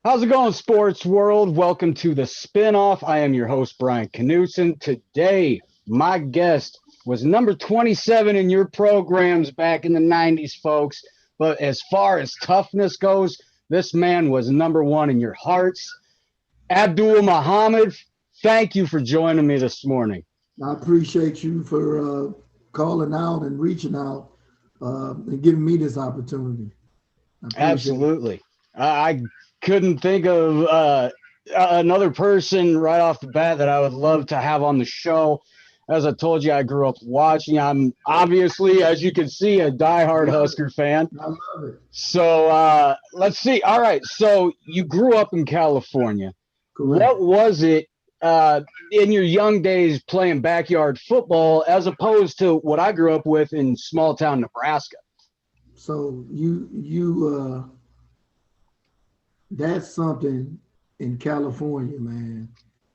How's it going, sports world? Welcome to the spinoff. I am your host, Brian Knudsen. Today, my guest was number 27 in your programs back in the 90s, folks. But as far as toughness goes, this man was number one in your hearts. Abdul Muhammad, thank you for joining me this morning. I appreciate you for calling out and reaching out and giving me this opportunity. I appreciate it. Absolutely. I couldn't think of another person right off the bat that I would love to have on the show. As I told you, I grew up watching. I'm obviously, as you can see, a diehard Love Husker fan. it. I love it. So let's see. All right. So you grew up in California. Correct. What was it in your young days playing backyard football as opposed to what I grew up with in small town Nebraska? So that's something in California, man,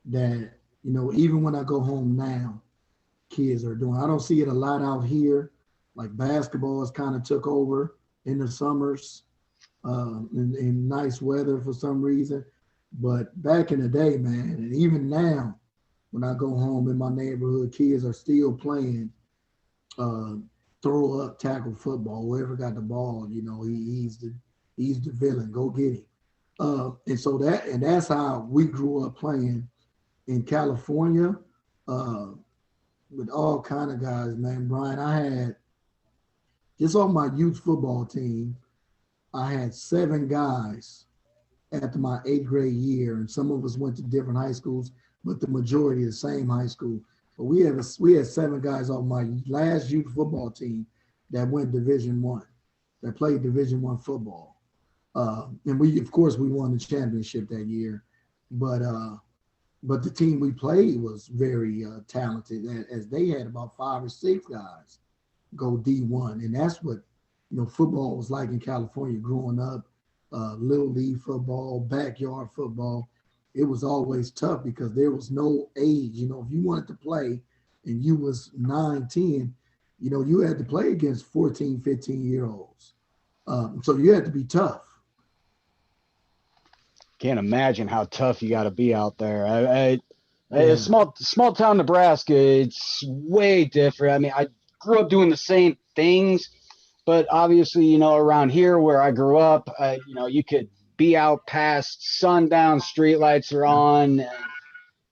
that even when I go home now, kids are doing. I don't see it a lot out here. Like basketball has kind of took over in the summers, in nice weather for some reason. But back in the day, man, and even now, when I go home in my neighborhood, kids are still playing uh, throw up tackle football. Whoever got the ball, he's the villain. Go get him. And that's how we grew up playing in California uh, with all kind of guys, man. Brian, I had just on my youth football team, I had seven guys after my eighth grade year, and some of us went to different high schools, but the majority the same high school. But we had seven guys on my last youth football team that went Division One, that played Division One football, and we of course we won the championship that year, but but the team we played was very talented, as they had about five or six guys go D1, and that's what football was like in California growing up. Little league football, backyard football. It was always tough because there was no age. If you wanted to play and you was 9, 10, you had to play against 14, 15-year olds. So you had to be tough. Can't imagine how tough you got to be out there. Yeah, Small town Nebraska, it's way different. I mean, I grew up doing the same things, but obviously, around here where I grew up, you could be out past sundown, street lights are on, and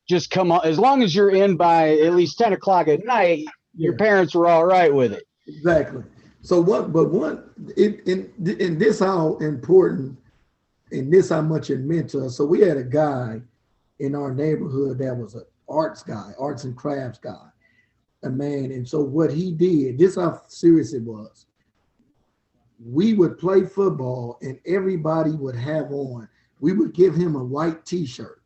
just come on. As long as you're in by at least 10 o'clock at night, your yeah, parents were all right with it. exactly. So what? But what? In this how important, and this how much it meant to us. So we had a guy in our neighborhood that was an arts guy, arts and crafts guy, a man. And so what he did, this how serious it was. We would play football and everybody would have on, we would give him a white t-shirt,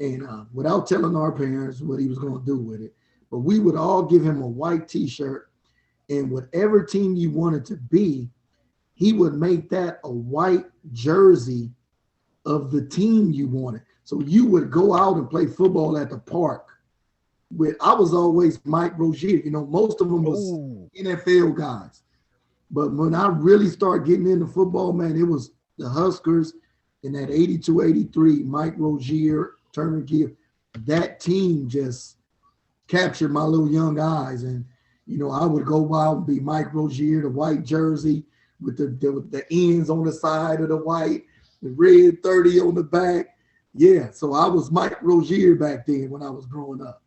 and without telling our parents what he was going to do with it, but we would all give him a white t-shirt, and whatever team you wanted to be, he would make that a white jersey of the team you wanted. So you would go out and play football at the park with, I was always Mike Rozier. Most of them was Ooh. NFL guys. But when I really started getting into football, man, it was the Huskers in that 82, 83, Mike Rozier, Turner Gill. That team just captured my little young eyes. And, I would go out and be Mike Rozier, the white jersey with the ends on the side of the white, the red 30 on the back. Yeah, so I was Mike Rozier back then when I was growing up.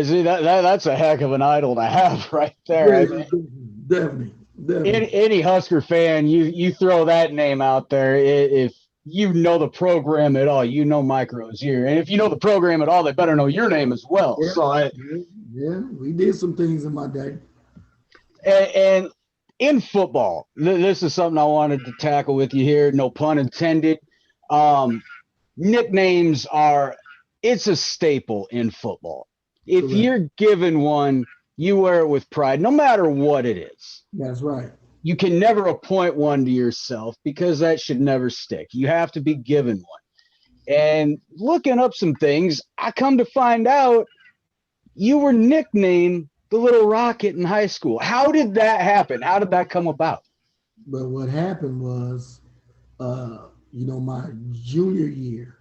See, that's a heck of an idol to have right there. Yeah, I mean, definitely, definitely. any Husker fan, you throw that name out there, if you know the program at all, you know Mike Rozier, and if you know the program at all, they better know your name as well. Yeah, So yeah, yeah. We did some things in my day. and in football, this is something I wanted to tackle with you here. No pun intended. Um, Nicknames are it's a staple in football. If Correct. you're given one, you wear it with pride, no matter what it is. That's right. You can never appoint one to yourself because that should never stick. You have to be given one. And looking up some things, I come to find out you were nicknamed the Little Rocket in high school. How did that happen? How did that come about? But what happened was, my junior year,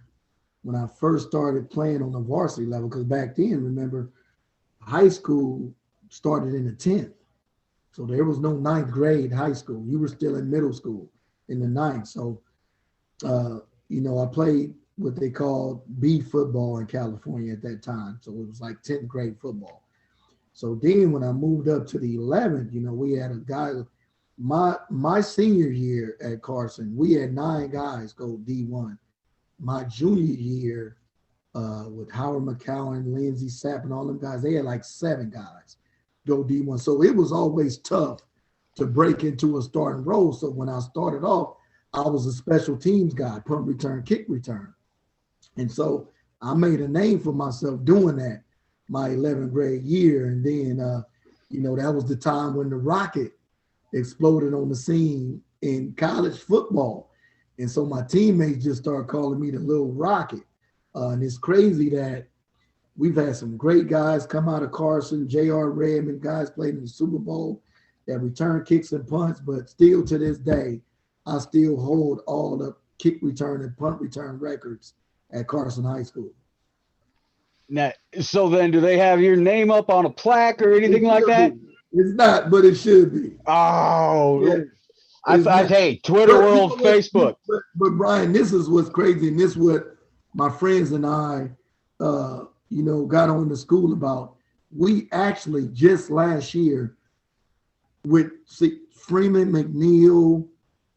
when I first started playing on the varsity level, because back then, remember, high school started in the 10th. So there was no ninth grade high school. You were still in middle school in the ninth. So, I played what they called B football in California at that time. So it was like 10th grade football. So then when I moved up to the 11th, we had a guy, my senior year at Carson, we had 9 guys go D1. My junior year, with Howard McCowan, Lindsey Sapp, and all them guys, they had like 7 guys go D1. So it was always tough to break into a starting role. So when I started off, I was a special teams guy, punt return, kick return. And so I made a name for myself doing that my 11th grade year. And then, that was the time when the Rocket exploded on the scene in college football. And so my teammates just started calling me the Little Rocket. And it's crazy that we've had some great guys come out of Carson, J.R. Redmond, guys played in the Super Bowl that return kicks and punts, but still to this day, I still hold all the kick return and punt return records at Carson High School. Now, so then do they have your name up on a plaque or anything like that? It's not, but it should be. Oh, yeah. Hey, Twitter world, Facebook. But Brian, this is what's crazy, and this is what my friends and I, got on the school about. We actually just last year with Freeman McNeil,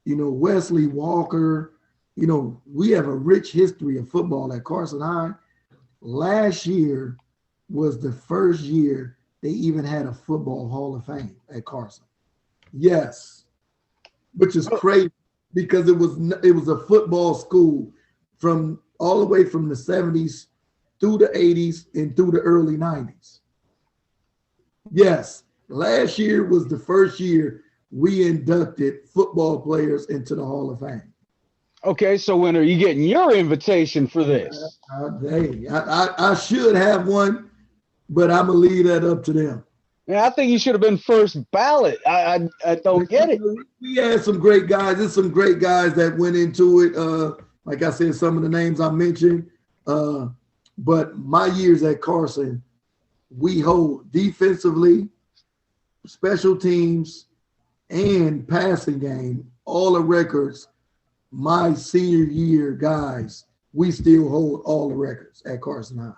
Wesley Walker, we have a rich history of football at Carson High. Last year was the first year they even had a football Hall of Fame at Carson. Yes, which is crazy because it was a football school from all the way from the 70s through the 80s and through the early 90s. Yes, last year was the first year we inducted football players into the Hall of Fame. Okay, so when are you getting your invitation for this? I should have one, but I'm going to leave that up to them. Yeah, I think you should have been first ballot. I don't get it. We had some great guys. There's some great guys that went into it. Like I said, some of the names I mentioned. But my years at Carson, we hold defensively, special teams, and passing game, all the records. My senior year guys, we still hold all the records at Carson High.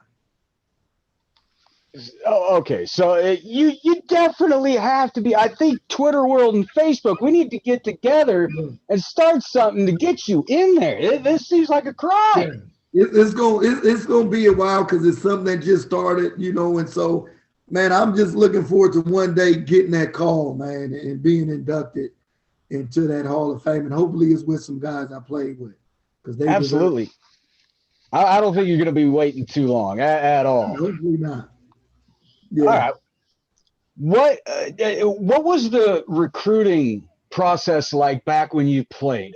Oh, okay, so you definitely have to be. I think Twitter world and Facebook, we need to get together and start something to get you in there. This seems like a crime. Yeah. It's gonna be a while because it's something that just started, and so, man, I'm just looking forward to one day getting that call, man, and being inducted into that Hall of Fame, and hopefully it's with some guys I played with, because they absolutely. I don't think you're going to be waiting too long at all. Hopefully not. Yeah. All right. What was the recruiting process like back when you played?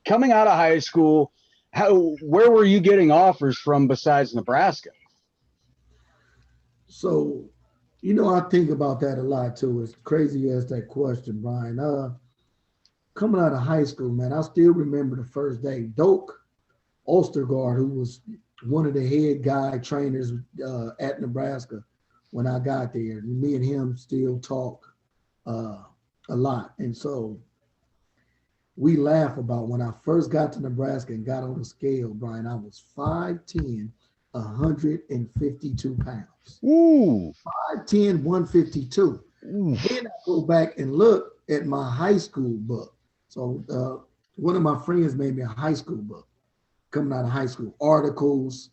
Coming out of high school, where were you getting offers from besides Nebraska? So, I think about that a lot too. It's crazy you asked that question, Brian. Coming out of high school, man, I still remember the first day. Doak Ostergaard, who was one of the head guy trainers at Nebraska when I got there, me and him still talk a lot. And so we laugh about when I first got to Nebraska and got on the scale, Brian, I was 5'10", 152 pounds. Ooh. 5'10", 152. Ooh. Then I go back and look at my high school book. So one of my friends made me a high school book coming out of high school, articles,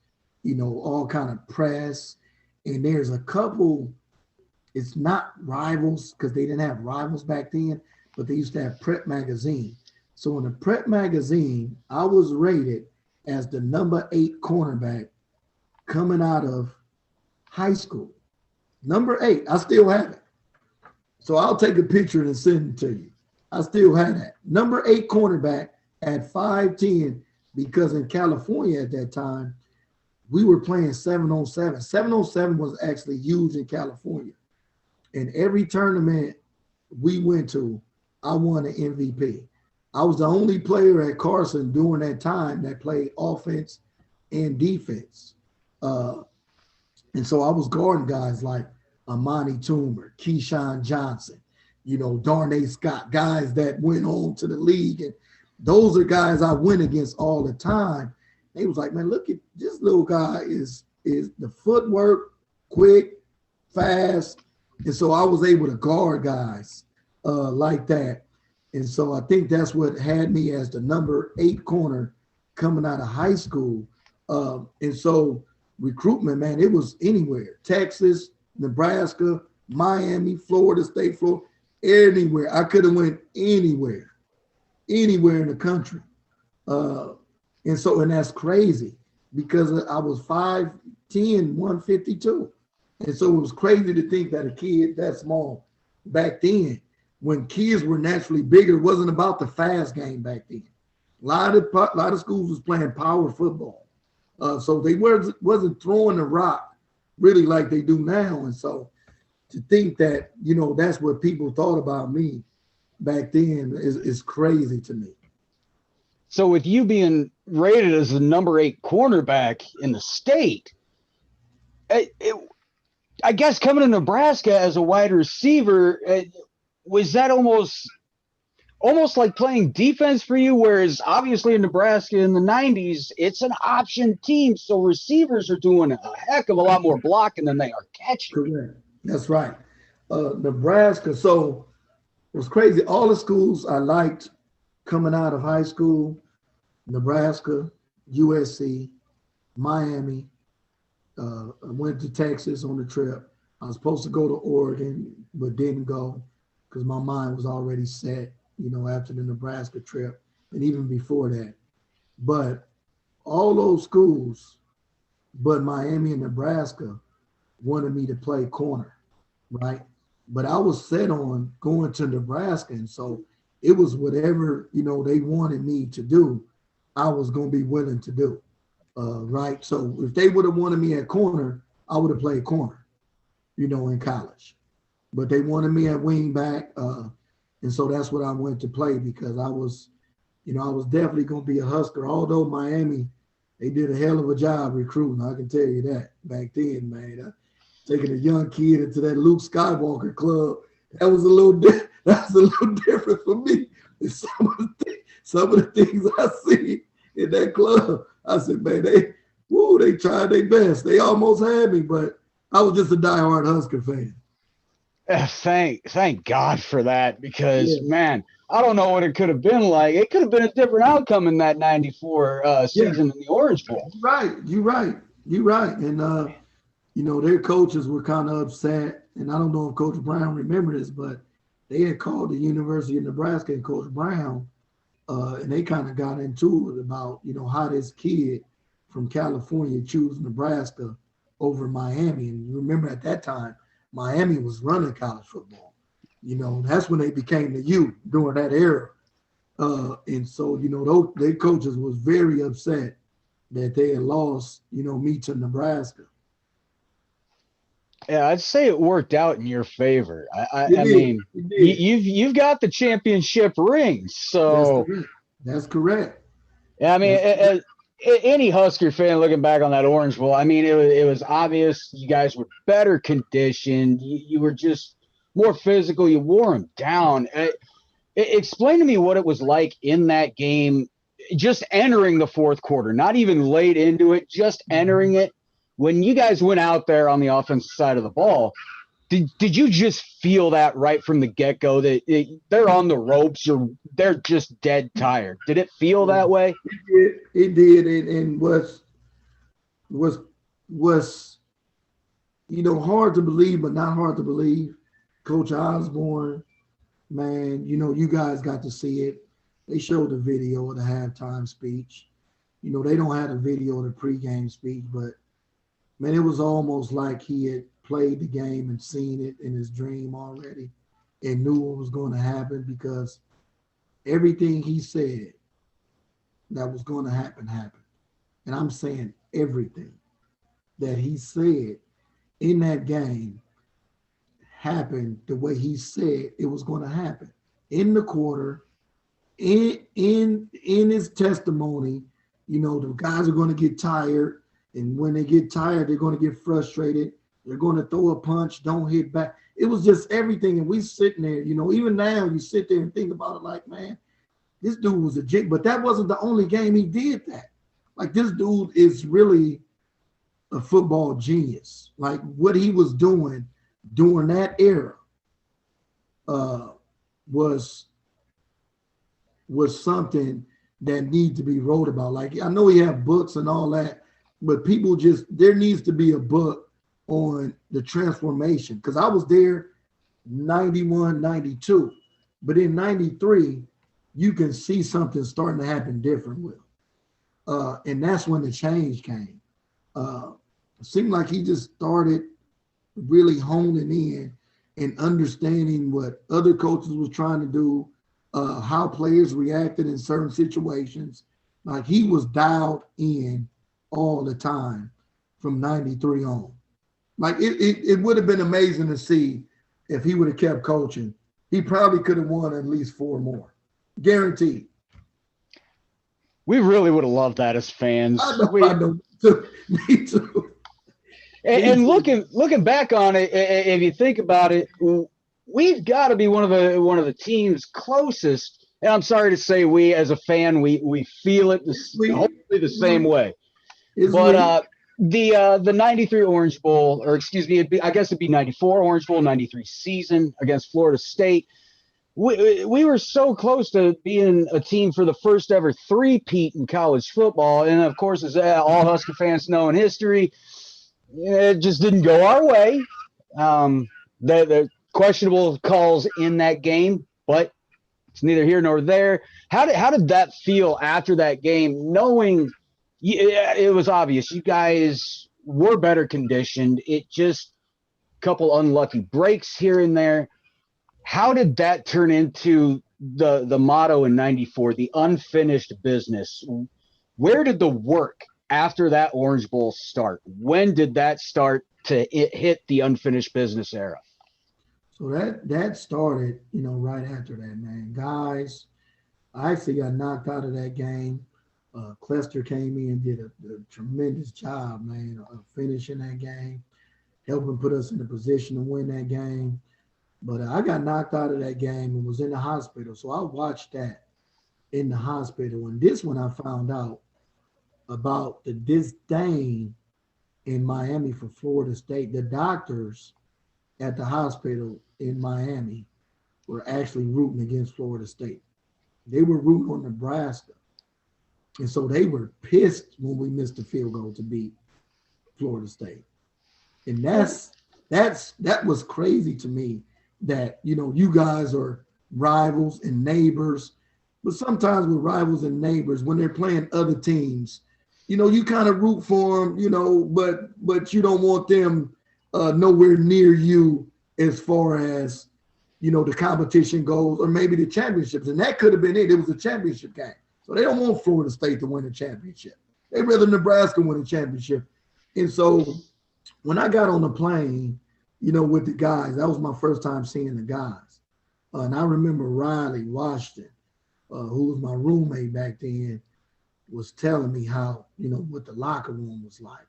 all kind of press. And there's a couple, it's not Rivals because they didn't have Rivals back then, but they used to have Prep Magazine. So in the Prep Magazine, I was rated as the number 8 cornerback coming out of high school. Number 8, I still have it. So I'll take a picture and send it to you. I still have that. Number 8 cornerback at 5'10", because in California at that time, we were playing 7-on-7. 7-on-7 was actually huge in California. In every tournament we went to, I won an MVP. I was the only player at Carson during that time that played offense and defense. Uh, and so I was guarding guys like Amani Toomer, Keyshawn Johnson, Darnay Scott, guys that went on to the league. And those are guys I went against all the time. They was like, man, look at this little guy is the footwork, quick, fast. And so I was able to guard guys like that. And so I think that's what had me as the number 8 corner coming out of high school. And so recruitment, man, it was anywhere. Texas, Nebraska, Miami, Florida State, Florida, anywhere. I could have went anywhere in the country. And that's crazy because I was 5'10", 152. And so it was crazy to think that a kid that small back then, when kids were naturally bigger, it wasn't about the fast game back then. A lot of schools was playing power football. So they wasn't throwing the rock really like they do now. And so to think that, that's what people thought about me back then is crazy to me. So with you being rated as the number 8 cornerback in the state, I guess coming to Nebraska as a wide receiver, was that almost like playing defense for you? Whereas obviously in Nebraska in the 90s, it's an option team. So receivers are doing a heck of a lot more blocking than they are catching. Correct. That's right. Nebraska. So it was crazy. All the schools I liked coming out of high school, Nebraska, USC, Miami. I went to Texas on the trip. I was supposed to go to Oregon, but didn't go because my mind was already set, after the Nebraska trip and even before that. But all those schools, but Miami and Nebraska, wanted me to play corner, right? But I was set on going to Nebraska. And so it was whatever, they wanted me to do, I was going to be willing to do, right? So if they would have wanted me at corner, I would have played corner, in college. But they wanted me at wing back. And so that's what I went to play because I was definitely going to be a Husker. Although Miami, they did a hell of a job recruiting. I can tell you that back then, man. Taking a young kid into that Luke Skywalker club, that was a little different for me. And some of the things I see in that club, I said, man, they tried their best. They almost had me, but I was just a diehard Husker fan. Thank God for that because, man, I don't know what it could have been like. It could have been a different outcome in that 94 season in the Orange Bowl. You're right. And, their coaches were kind of upset. And I don't know if Coach Brown remembered this, but they had called the University of Nebraska and Coach Brown, and they kind of got into it about, how this kid from California chose Nebraska over Miami. And you remember at that time, Miami was running college football. That's when they became the U during that era. And so, their coaches was very upset that they had lost, me to Nebraska. Yeah, I'd say it worked out in your favor. I mean, you've got the championship ring, so that's correct. Yeah, I mean, any Husker fan looking back on that Orange Bowl, I mean, it was obvious you guys were better conditioned. You were just more physical. You wore them down. Explain to me what it was like in that game, just entering the fourth quarter, not even late into it, just entering it. When you guys went out there on the offensive side of the ball, did you just feel that right from the get-go that they're on the ropes, they're just dead tired? Did it feel that way? It did. And was hard to believe, but not hard to believe. Coach Osborne, man, you guys got to see it. They showed the video of the halftime speech. They don't have the video of the pregame speech, but man, it was almost like he had played the game and seen it in his dream already and knew what was going to happen because everything he said that was going to happen happened. And I'm saying everything that he said in that game happened the way he said it was going to happen. In the quarter, in his testimony, the guys are going to get tired, and when they get tired, they're going to get frustrated. They're going to throw a punch, don't hit back. It was just everything, and we sitting there, even now you sit there and think about it like, man, this dude was a jig, but that wasn't the only game he did that. Like, this dude is really a football genius. Like, what he was doing during that era was something that needs to be wrote about. Like, I know he have books and all that, but there needs to be a book on the transformation. Because I was there 91, 92, but in 93, you can see something starting to happen different with him. And that's when the change came. It seemed like he just started really honing in and understanding what other coaches was trying to do, how players reacted in certain situations. Like, he was dialed in all the time from 93 on. Like, it would have been amazing to see if he would have kept coaching. He probably could have won at least 4 more. Guaranteed. We really would have loved that as fans. I know. Me too. And looking back on it, if you think about it, we've got to be one of the teams closest. And I'm sorry to say, we as a fan, we feel it hopefully the same way. But the 93 Orange Bowl, or excuse me, I guess it'd be 94 Orange Bowl, 93 season against Florida State. We were so close to being a team for the first ever three-peat in college football. And, of course, as all Husker fans know in history, it just didn't go our way. The questionable calls in that game, but it's neither here nor there. How did that feel after that game, knowing it was obvious you guys were better conditioned? It just a couple unlucky breaks here and there. How did that turn into the motto in 94, the unfinished business? Where did the work after that Orange Bowl start? When did that start to hit the unfinished business era? So that started, right after that, man. Guys, I actually got knocked out of that game. Clester came in and did a tremendous job, man, of finishing that game, helping put us in a position to win that game. But I got knocked out of that game and was in the hospital. So I watched that in the hospital. And this one I found out about the disdain in Miami for Florida State. The doctors at the hospital in Miami were actually rooting against Florida State. They were rooting on Nebraska. And so they were pissed when we missed the field goal to beat Florida State. And that was crazy to me, that, you guys are rivals and neighbors, but sometimes with rivals and neighbors, when they're playing other teams, you kind of root for them, but you don't want them nowhere near you as far as, the competition goes, or maybe the championships. And that could have been it. It was a championship game. So they don't want Florida State to win a championship. They'd rather Nebraska win a championship. And so when I got on the plane, with the guys, that was my first time seeing the guys. And I remember Riley Washington, who was my roommate back then, was telling me how, what the locker room was like.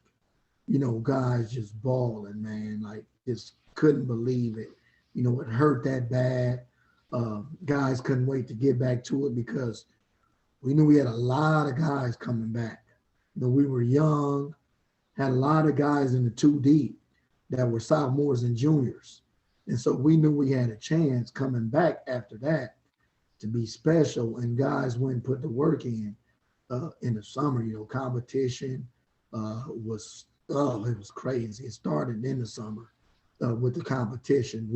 Guys just bawling, man, like just couldn't believe it. It hurt that bad. Guys couldn't wait to get back to it because we knew we had a lot of guys coming back. We were young, had a lot of guys in the 2 deep that were sophomores and juniors. And so we knew we had a chance coming back after that to be special, and guys went and put the work in the summer. Competition it was crazy. It started in the summer with the competition.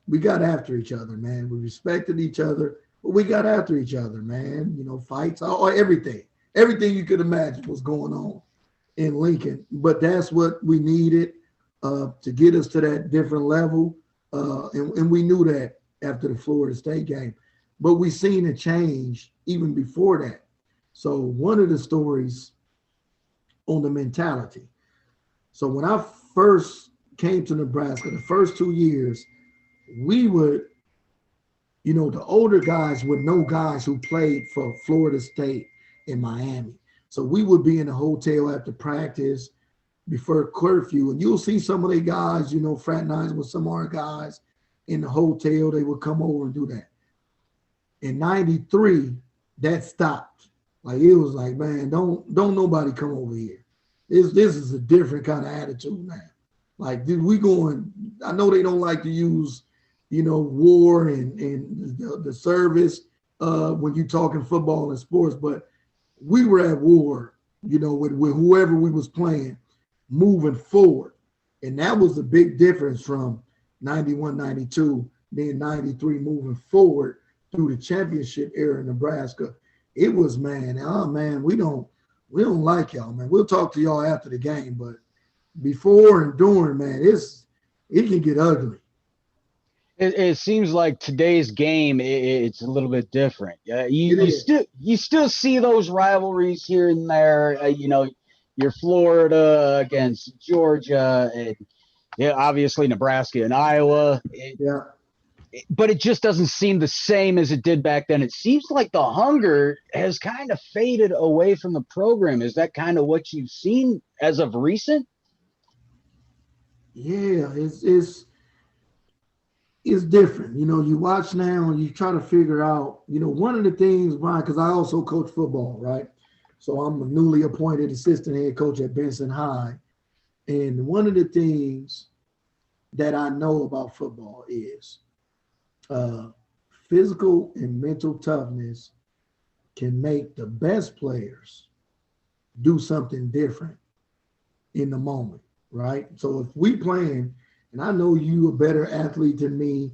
We got after each other, man. We respected each other, but we got after each other, man. Fights, everything you could imagine was going on in Lincoln. But that's what we needed to get us to that different level. And we knew that after the Florida State game. But we seen a change even before that. So one of the stories on the mentality. So when I first came to Nebraska, the first 2 years, we would, the older guys would know guys who played for Florida State in Miami. So we would be in a hotel after practice before curfew, and you'll see some of the guys, fraternize with some of our guys in the hotel. They would come over and do that. In '93, that stopped. Like it was like, man, don't nobody come over here. This is a different kind of attitude now. Like, dude, we going. I know they don't like to use, war and the service when you talking football and sports, but we were at war, with whoever we was playing, moving forward, and that was the big difference from '91, '92, then '93 moving forward through the championship era in Nebraska. It was, man, we don't like y'all, man. We'll talk to y'all after the game, but before and during, man, it can get ugly. It seems like today's game, it's a little bit different. You still see those rivalries here and there. Your Florida against Georgia, and obviously Nebraska and Iowa. But it just doesn't seem the same as it did back then. It seems like the hunger has kind of faded away from the program. Is that kind of what you've seen as of recent? Yeah, it's different. You watch now and you try to figure out, one of the things, Brian, because I also coach football, right? So I'm a newly appointed assistant head coach at Benson High. And one of the things that I know about football is physical and mental toughness can make the best players do something different in the moment, right? So if we playing, and I know you a better athlete than me,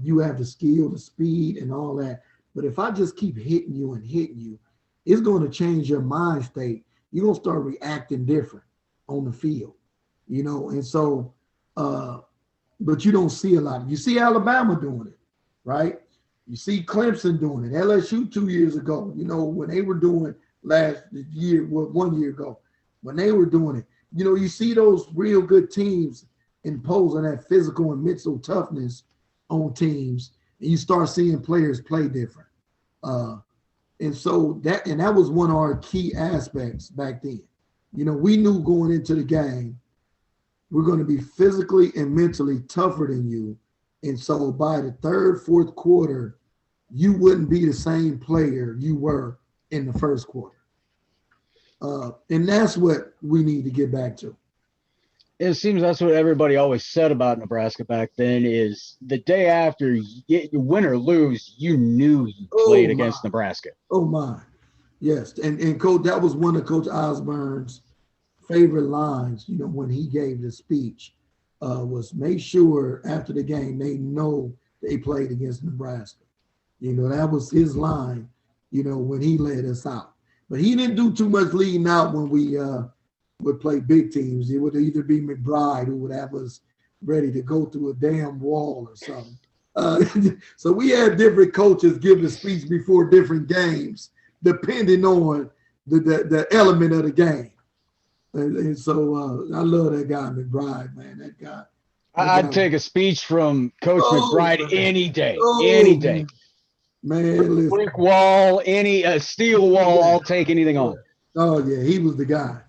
you have the skill, the speed, and all that. But if I just keep hitting you and hitting you, it's going to change your mind state. You're going to start reacting different on the field, And so, but you don't see a lot. You see Alabama doing it, right? You see Clemson doing it. LSU 2 years ago, when they were doing last year, 1 year ago, when they were doing it, you see those real good teams imposing that physical and mental toughness on teams, and you start seeing players play different. And so that was one of our key aspects back then. We knew going into the game, we're going to be physically and mentally tougher than you. And so by the third, fourth quarter, you wouldn't be the same player you were in the first quarter. And that's what we need to get back to. It seems that's what everybody always said about Nebraska back then is the day after, you win or lose, you knew you played against Nebraska. Oh, my. Yes. And Coach, that was one of Coach Osborne's favorite lines, when he gave the speech, was make sure after the game they know they played against Nebraska. That was his line, when he led us out. But he didn't do too much leading out when we would play big teams. It would either be McBride who would have us ready to go through a damn wall or something. So we had different coaches give the speech before different games, depending on the element of the game. And so I love that guy, McBride, man. That guy. I'd take a speech from Coach McBride any day. Man, brick wall, a steel wall, I'll take anything on. Oh, yeah, he was the guy.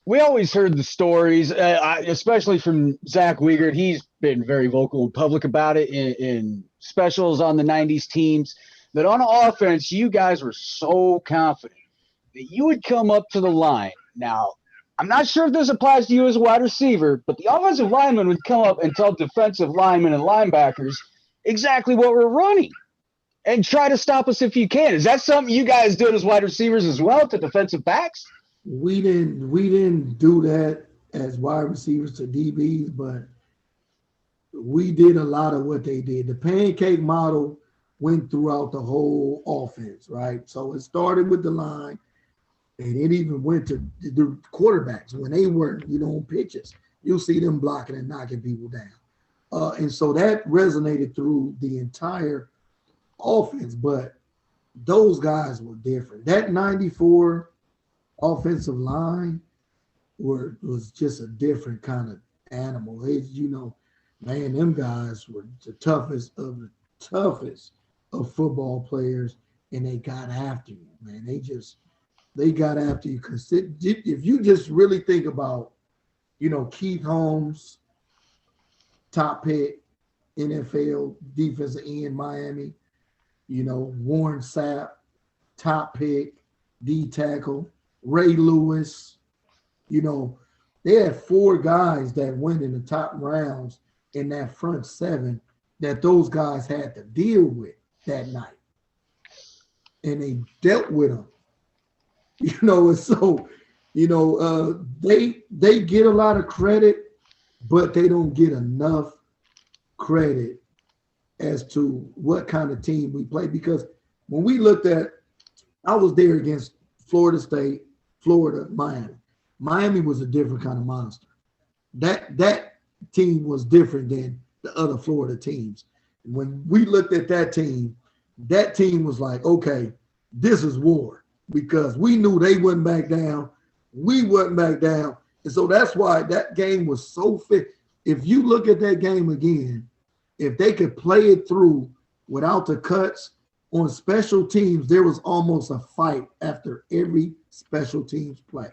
We always heard the stories, especially from Zach Wiegert. He's been very vocal and public about it in specials on the 90s teams, that on offense, you guys were so confident that you would come up to the line. Now, I'm not sure if this applies to you as a wide receiver, but the offensive lineman would come up and tell defensive linemen and linebackers exactly what we're running and try to stop us if you can. Is that something you guys did as wide receivers as well to defensive backs? We didn't do that as wide receivers to DBs, but we did a lot of what they did. The pancake model went throughout the whole offense, right? So it started with the line, and it even went to the quarterbacks when they were, on pitches. You'll see them blocking and knocking people down. And so that resonated through the entire offense, but those guys were different. That 94 offensive line was just a different kind of animal. Man, them guys were the toughest of football players, and they got after you, man. They got after you because if you just really think about, Keith Holmes, top pick, NFL defensive end, Miami, Warren Sapp, top pick, D tackle, Ray Lewis, they had four guys that went in the top rounds in that front seven that those guys had to deal with that night. And they dealt with them. And so, they get a lot of credit, but they don't get enough credit as to what kind of team we play. Because when we looked at, I was there against Florida State, Florida, Miami. Miami was a different kind of monster. That team was different than the other Florida teams. When we looked at that team was like, okay, this is war, because we knew they wouldn't back down. We wouldn't back down. And so that's why that game was so fit. If you look at that game again, if they could play it through without the cuts on special teams, there was almost a fight after every special teams play.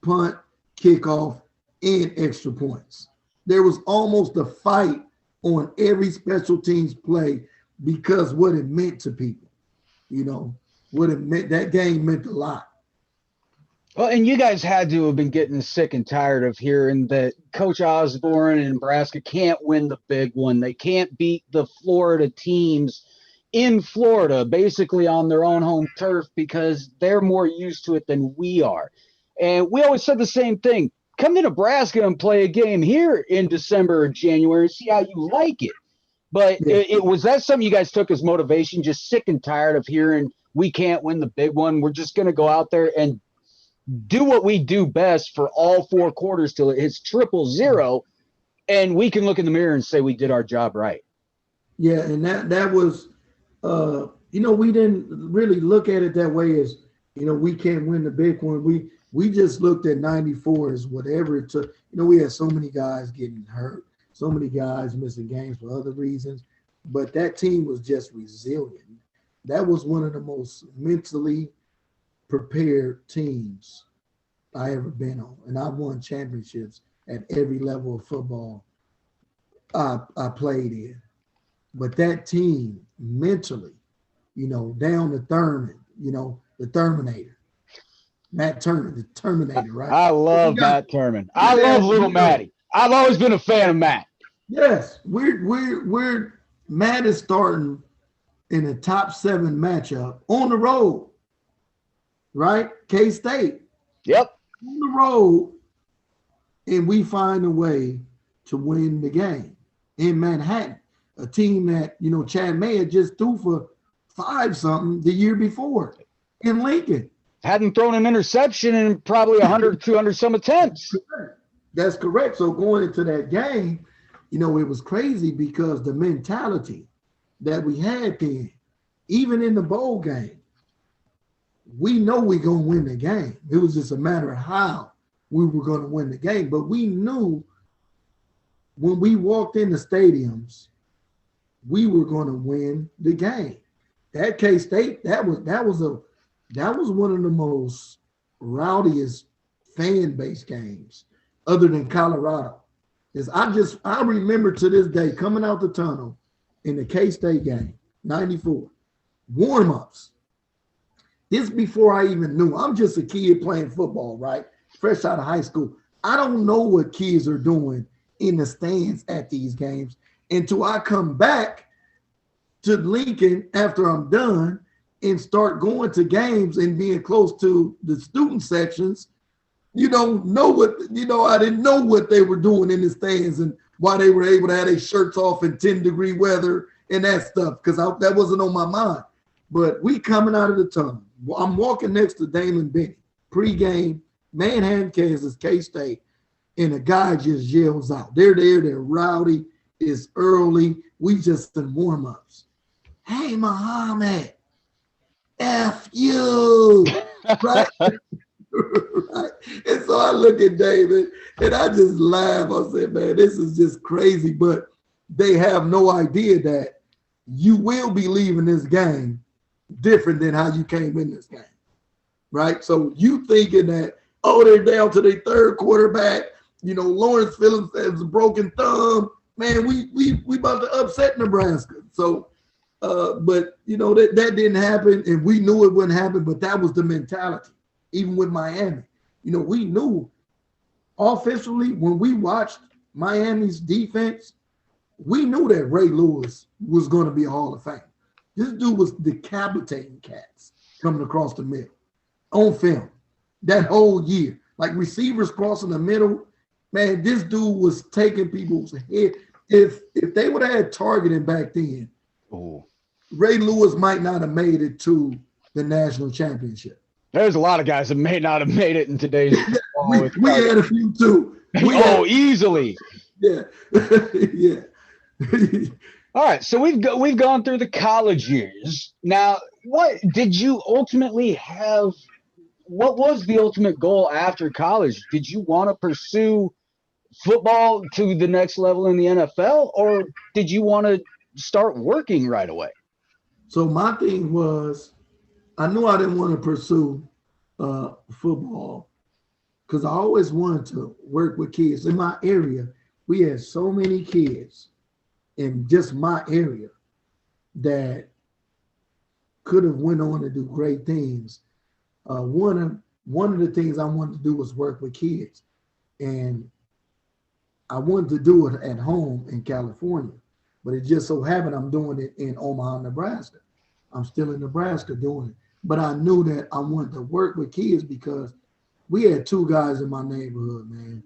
Punt, kickoff, and extra points. There was almost a fight on every special teams play because what it meant to people, what it meant, that game meant a lot. Well, and you guys had to have been getting sick and tired of hearing that Coach Osborne and Nebraska can't win the big one. They can't beat the Florida teams in Florida, basically on their own home turf, because they're more used to it than we are. And we always said the same thing. Come to Nebraska and play a game here in December or January and see how you like it. But it was that something you guys took as motivation, just sick and tired of hearing we can't win the big one. We're just going to go out there and do what we do best for all four quarters till it hits 0-0, and we can look in the mirror and say we did our job right. Yeah, and that was, we didn't really look at it that way as, we can't win the big one. We just looked at 94 as whatever it took. We had so many guys getting hurt, so many guys missing games for other reasons, but that team was just resilient. That was one of the most mentally prepared teams I ever been on. And I won championships at every level of football I played in. But that team mentally, down to Thurman, the Terminator. Matt Turner, the Terminator, right? I love Matt Turman. I love little Matty. I've always been a fan of Matt. Yes, we're Matt is starting in a top 7 matchup on the road, right? K-State. Yep. On the road, and we find a way to win the game in Manhattan, a team that, Chad Mayer just threw for 5-something the year before in Lincoln. Hadn't thrown an interception in probably 100, 200 some attempts. That's correct. So going into that game, it was crazy because the mentality that we had then, even in the bowl game, we know we're going to win the game. It was just a matter of how we were going to win the game. But we knew when we walked in the stadiums, we were going to win the game. That K-State, that was one of the most rowdiest fan base games other than Colorado. I remember to this day coming out the tunnel in the K-State game, 94, warm-ups. This before I even knew. I'm just a kid playing football, right? Fresh out of high school. I don't know what kids are doing in the stands at these games until I come back to Lincoln after I'm done and start going to games and being close to the student sections. I didn't know what they were doing in the stands and why they were able to have their shirts off in 10-degree weather and that stuff, because that wasn't on my mind. But we coming out of the tunnel. I'm walking next to Damon Benny, pregame, Manhattan, Kansas, K-State, and a guy just yells out. They're there, they're rowdy, it's early, we just in warm-ups. Hey, Muhammad, F you, right? Right? And so I look at David, and I just laugh. I said, man, this is just crazy. But they have no idea that you will be leaving this game different than how you came in this game, right? So you thinking that, oh, they're down to their third quarterback. Lawrence Phillips has a broken thumb. Man, we about to upset Nebraska. So, but that didn't happen, and we knew it wouldn't happen. But that was the mentality, even with Miami. We knew offensively when we watched Miami's defense, we knew that Ray Lewis was going to be a Hall of Fame. This dude was decapitating cats coming across the middle on film that whole year. Like receivers crossing the middle, man, this dude was taking people's head. If they would have had targeting back then, Ray Lewis might not have made it to the national championship. There's a lot of guys that may not have made it in today's we had a few too. Easily. Yeah. Yeah. All right, so we've gone through the college years. Now, what did you ultimately have? What was the ultimate goal after college? Did you want to pursue football to the next level in the NFL, or did you want to start working right away? So my thing was, I knew I didn't want to pursue football because I always wanted to work with kids. In my area, we had so many kids in just my area that could have went on to do great things. One of the things I wanted to do was work with kids, and I wanted to do it at home in California, but it just so happened I'm doing it in Omaha, Nebraska. I'm still in Nebraska doing it, but I knew that I wanted to work with kids because we had two guys in my neighborhood, man.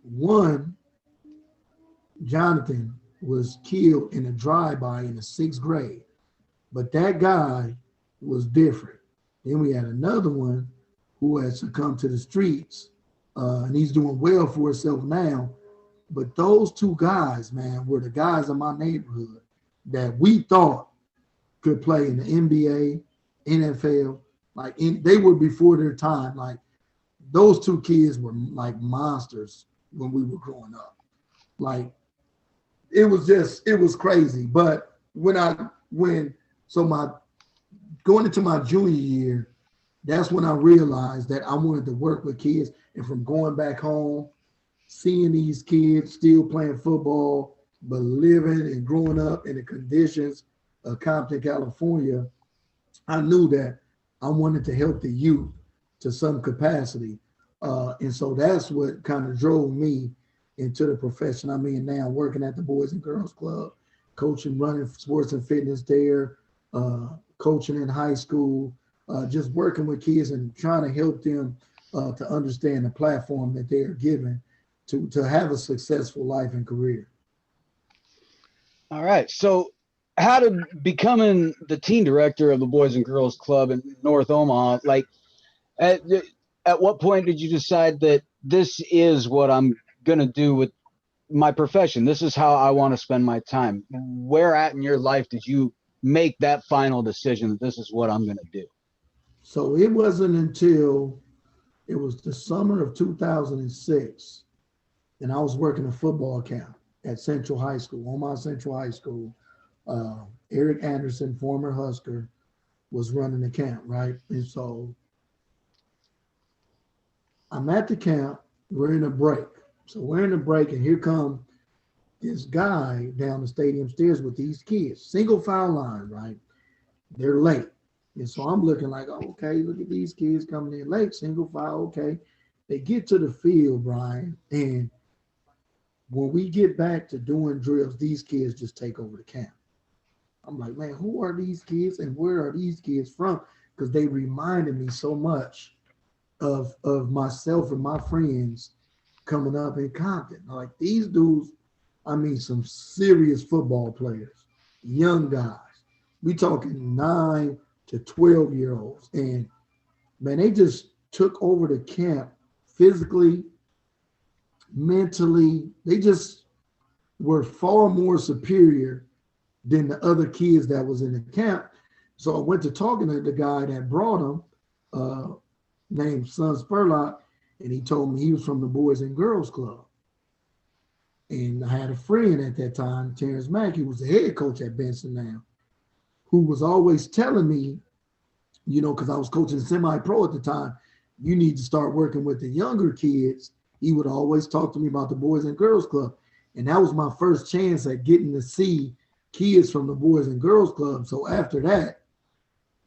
One, Jonathan, was killed in a drive-by in the 6th grade, but that guy was different. Then we had another one who had succumbed to the streets, and he's doing well for himself now. But those two guys, man, were the guys in my neighborhood that we thought could play in the NBA, NFL. They were before their time. Like, those two kids were like monsters when we were growing up. Like, it was crazy. But going into my junior year, that's when I realized that I wanted to work with kids. And from going back home, seeing these kids still playing football, but living and growing up in the conditions of Compton, California, I knew that I wanted to help the youth to some capacity. And so that's what kind of drove me into the profession I'm in now, working at the Boys and Girls Club, coaching, running sports and fitness there, coaching in high school, just working with kids and trying to help them to understand the platform that they are given to have a successful life and career. All right. So how did becoming the team director of the Boys and Girls Club in North Omaha, like at what point did you decide that this is what I'm going to do with my profession? This is how I want to spend my time. Where at in your life did you make that final decision that this is what I'm going to do? So it wasn't until it was the summer of 2006, and I was working a football camp at Central High School, Omaha Central High School. Eric Anderson, former Husker, was running the camp, right? And so I'm at the camp, we're in a break. So we're in a break, and here come this guy down the stadium stairs with these kids, single file line, right? They're late. And so I'm looking like, oh, okay, look at these kids coming in late, single file, okay. They get to the field, Brian, and when we get back to doing drills, these kids just take over the camp. I'm like, man, who are these kids and where are these kids from? Because they reminded me so much of myself and my friends coming up in Compton. Like, these dudes, I mean, some serious football players, young guys. We talking 9 to 12-year-olds. And, man, they just took over the camp physically, mentally. They just were far more superior than the other kids that was in the camp. So I went to talking to the guy that brought them, named Son Spurlock, and he told me he was from the Boys and Girls Club. And I had a friend at that time, Terrence Mack, who was the head coach at Benson now, who was always telling me, because I was coaching semi-pro at the time, you need to start working with the younger kids. He would always talk to me about the Boys and Girls Club. And that was my first chance at getting to see kids from the Boys and Girls Club. So after that,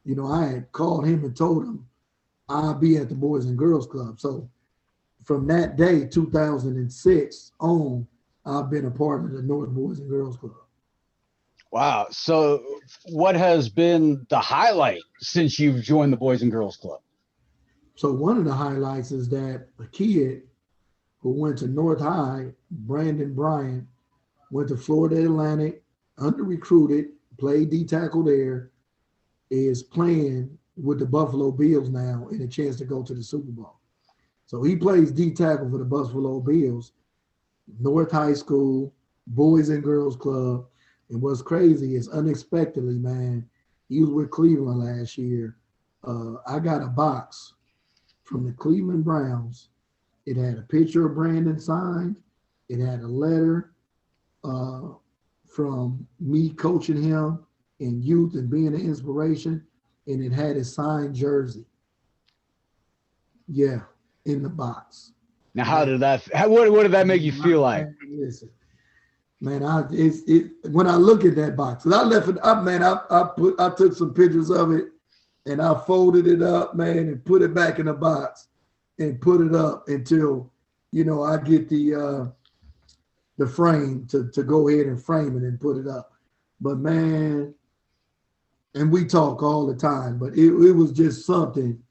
I had called him and told him I'll be at the Boys and Girls Club. So from that day, 2006 on, I've been a part of the North Boys and Girls Club. Wow. So what has been the highlight since you've joined the Boys and Girls Club? So one of the highlights is that a kid who went to North High, Brandon Bryant, went to Florida Atlantic, under-recruited, played D-tackle there, is playing with the Buffalo Bills now and a chance to go to the Super Bowl. So he plays D-tackle for the Buffalo Bills, North High School, Boys and Girls Club. And what's crazy is unexpectedly, man, he was with Cleveland last year. I got a box from the Cleveland Browns. It had a picture of Brandon signed. It had a letter from me coaching him in youth and being an inspiration. And it had his signed jersey. Yeah, in the box. Now, what did that make you feel like? Listen, man, when I look at that box, and I left it up, man, I took some pictures of it and I folded it up, man, and put it back in the box and put it up until, I get the frame to go ahead and frame it and put it up. But man, and we talk all the time, but it was just something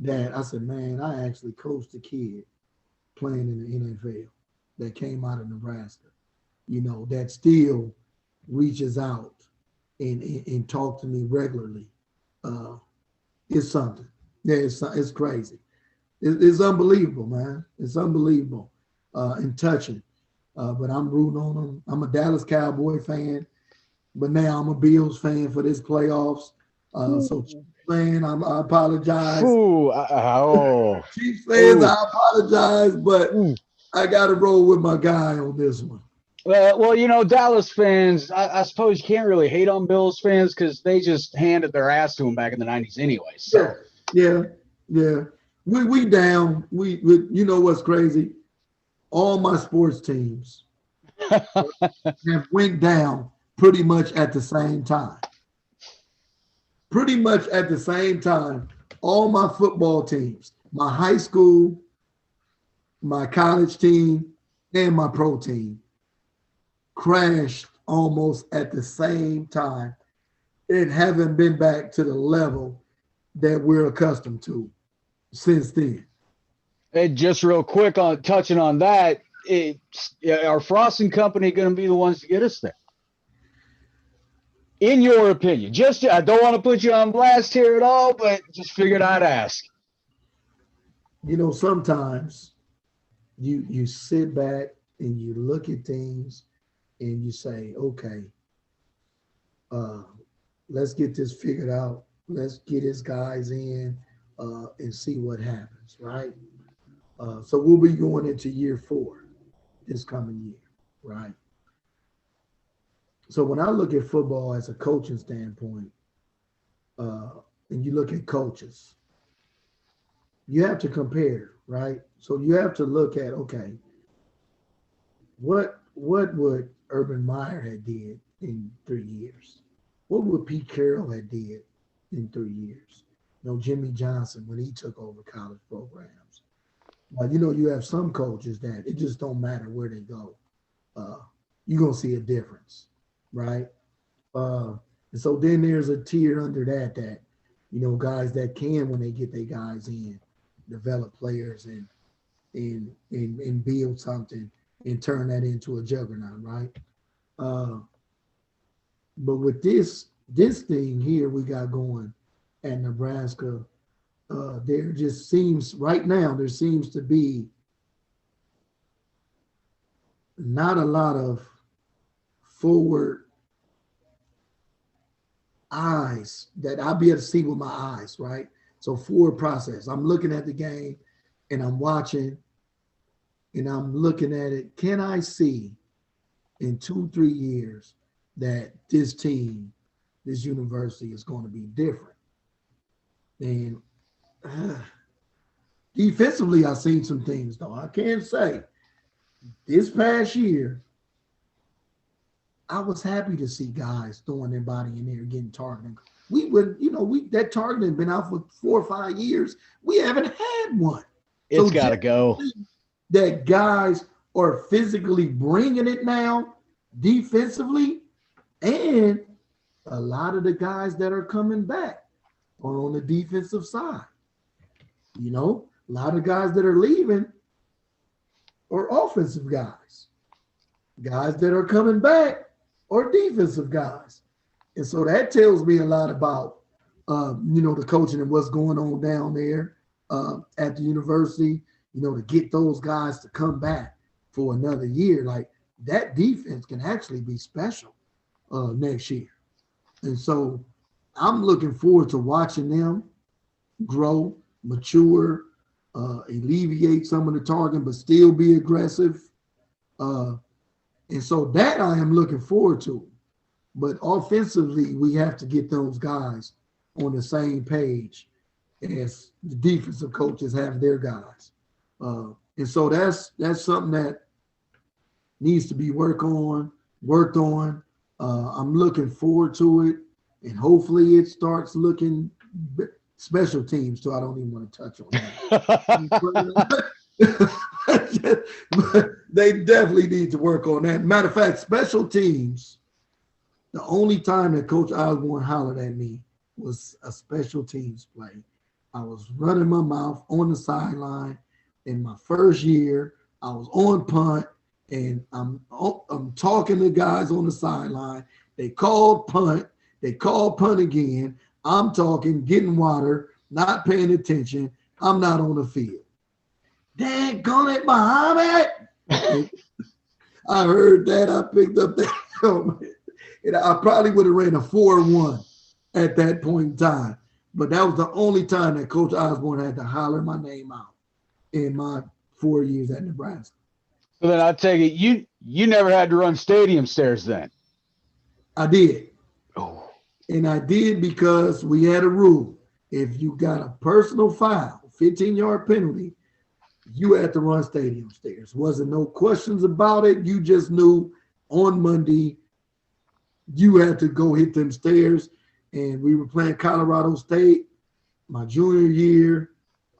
that I said, man, I actually coached a kid playing in the NFL that came out of Nebraska, that still reaches out and talk to me regularly. It's something. Yeah, it's crazy. It's unbelievable, man. It's unbelievable and touching. But I'm rooting on them. I'm a Dallas Cowboy fan, but now I'm a Bills fan for this playoffs. So man, I apologize. Chiefs fans, I apologize, but I got to roll with my guy on this one. Well, Dallas fans, I suppose you can't really hate on Bills fans because they just handed their ass to them back in the 90s anyway. So. Yeah. We down. We what's crazy? All my sports teams have went down pretty much at the same time. Pretty much at the same time, all my football teams, my high school, my college team, and my pro team crashed almost at the same time and haven't been back to the level that we're accustomed to since then. And just real quick on touching on that, are Frost and Company going to be the ones to get us there? In your opinion, I don't want to put you on blast here at all, but just figured I'd ask. Sometimes you sit back and you look at things and you say, okay, let's get this figured out. Let's get his guys in and see what happens, right? So we'll be going into year 4 this coming year, right? So when I look at football as a coaching standpoint, and you look at coaches, you have to compare, right? So you have to look at, okay, what would Urban Meyer have did in 3 years? What would Pete Carroll have did in 3 years? Jimmy Johnson when he took over college programs. Well, you have some coaches that it just don't matter where they go. You're going to see a difference, right? And so then there's a tier under that, guys that can, when they get their guys in, develop players and build something and turn that into a juggernaut, right? But with this thing here we got going at Nebraska, there seems to be not a lot of forward eyes that I'll be able to see with my eyes, right? So forward process. I'm looking at the game and I'm watching and I'm looking at it. Can I see in 2, 3 years that this team, this university is going to be different? And defensively, I've seen some things, though. I can't say this past year, I was happy to see guys throwing their body in there, getting targeted. We would, that targeting been out for 4 or 5 years. We haven't had one. It's got to go. That guys are physically bringing it now, defensively, and a lot of the guys that are coming back are on the defensive side. A lot of guys that are leaving are offensive guys. Guys that are coming back are defensive guys. And so that tells me a lot about, the coaching and what's going on down there at the university, to get those guys to come back for another year. Like, that defense can actually be special next year. And so I'm looking forward to watching them grow, mature, alleviate some of the targeting, but still be aggressive. And so that I am looking forward to. But offensively, we have to get those guys on the same page as the defensive coaches have their guys. And so that's something that needs to be worked on. I'm looking forward to it, and hopefully it starts looking special teams too. I don't even want to touch on that. But they definitely need to work on that. Matter of fact, special teams, the only time that Coach Osborne hollered at me was a special teams play. I was running my mouth on the sideline in my first year. I was on punt, and I'm talking to guys on the sideline. They called punt. They called punt again. I'm talking, getting water, not paying attention. I'm not on the field. Daggone it, Muhammad. I heard that. I picked up that helmet. And I probably would have ran a 4-1 at that point in time. But that was the only time that Coach Osborne had to holler my name out in my 4 years at Nebraska. So then I take it you never had to run stadium stairs then? I did. Oh. And I did because we had a rule. If you got a personal foul, 15-yard penalty, you had to run stadium stairs. Wasn't no questions about it. You just knew on Monday you had to go hit them stairs. And we were playing Colorado State my junior year.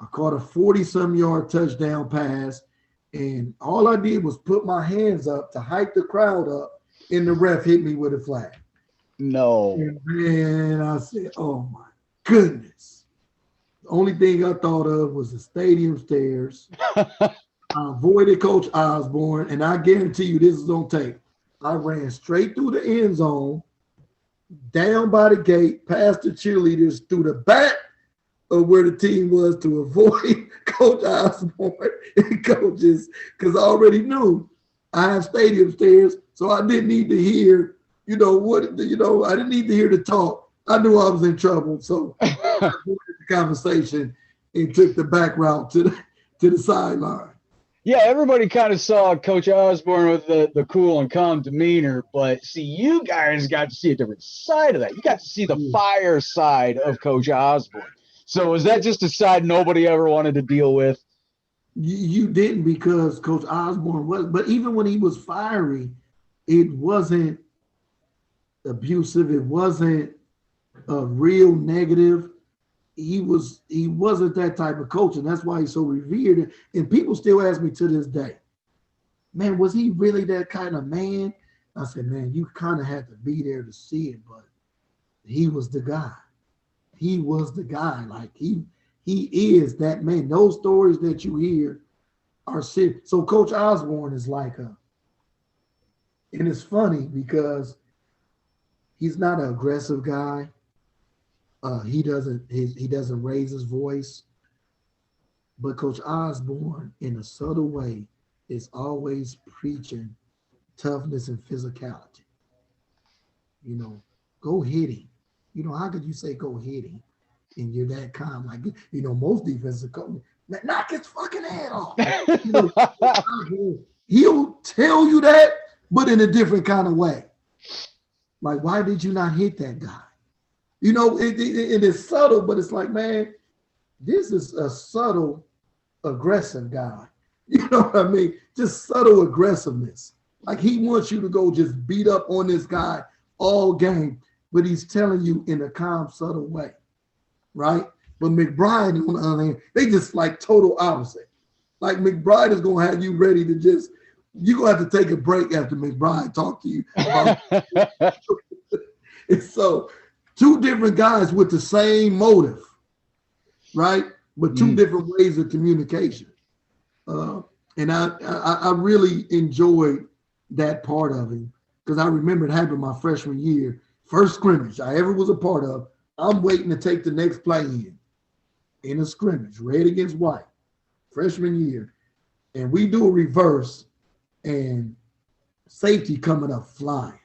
I caught a 40-some-yard touchdown pass, and all I did was put my hands up to hype the crowd up, and the ref hit me with a flag. No. And man, I said, oh, my goodness. The only thing I thought of was the stadium stairs. I avoided Coach Osborne, and I guarantee you this is on tape. I ran straight through the end zone, down by the gate, past the cheerleaders, through the back of where the team was to avoid Coach Osborne and coaches, because I already knew I have stadium stairs, so I didn't need to hear, I didn't need to hear the talk. I knew I was in trouble, so I avoided the conversation and took the back route to the sideline. Yeah, everybody kind of saw Coach Osborne with the cool and calm demeanor, but see, you guys got to see a different side of that. You got to see the fire side of Coach Osborne. So was that just a side nobody ever wanted to deal with? You didn't, because Coach Osborne was, but even when he was fiery, it wasn't abusive. It wasn't a real negative. He wasn't that type of coach, and that's why he's so revered. And people still ask me to this day, man, was he really that kind of man? I said, man, you kind of had to be there to see it, but he was the guy. He was the guy. Like he is that man. Those stories that you hear are serious. So Coach Osborne is like and it's funny because he's not an aggressive guy. He doesn't raise his voice. But Coach Osborne, in a subtle way, is always preaching toughness and physicality. Go hit him. How could you say go hit him and you're that calm? Like, most defensive coaches, Man, knock his fucking head off. You know, he'll tell you that, but in a different kind of way. Like, why did you not hit that guy? You know, it is subtle, but it's like, man, this is a subtle, aggressive guy. You know what I mean? Just subtle aggressiveness. Like he wants you to go just beat up on this guy all game, but he's telling you in a calm, subtle way, right? But McBride, on the other hand, they just like total opposite. Like McBride is going to have you ready to just, you're going to have to take a break after McBride talk to you about and so two different guys with the same motive, right? But two different ways of communication. And I really enjoyed that part of him because I remember it happened my freshman year, first scrimmage I ever was a part of. I'm waiting to take the next play in a scrimmage, red against white, freshman year. And we do a reverse and safety coming up flying.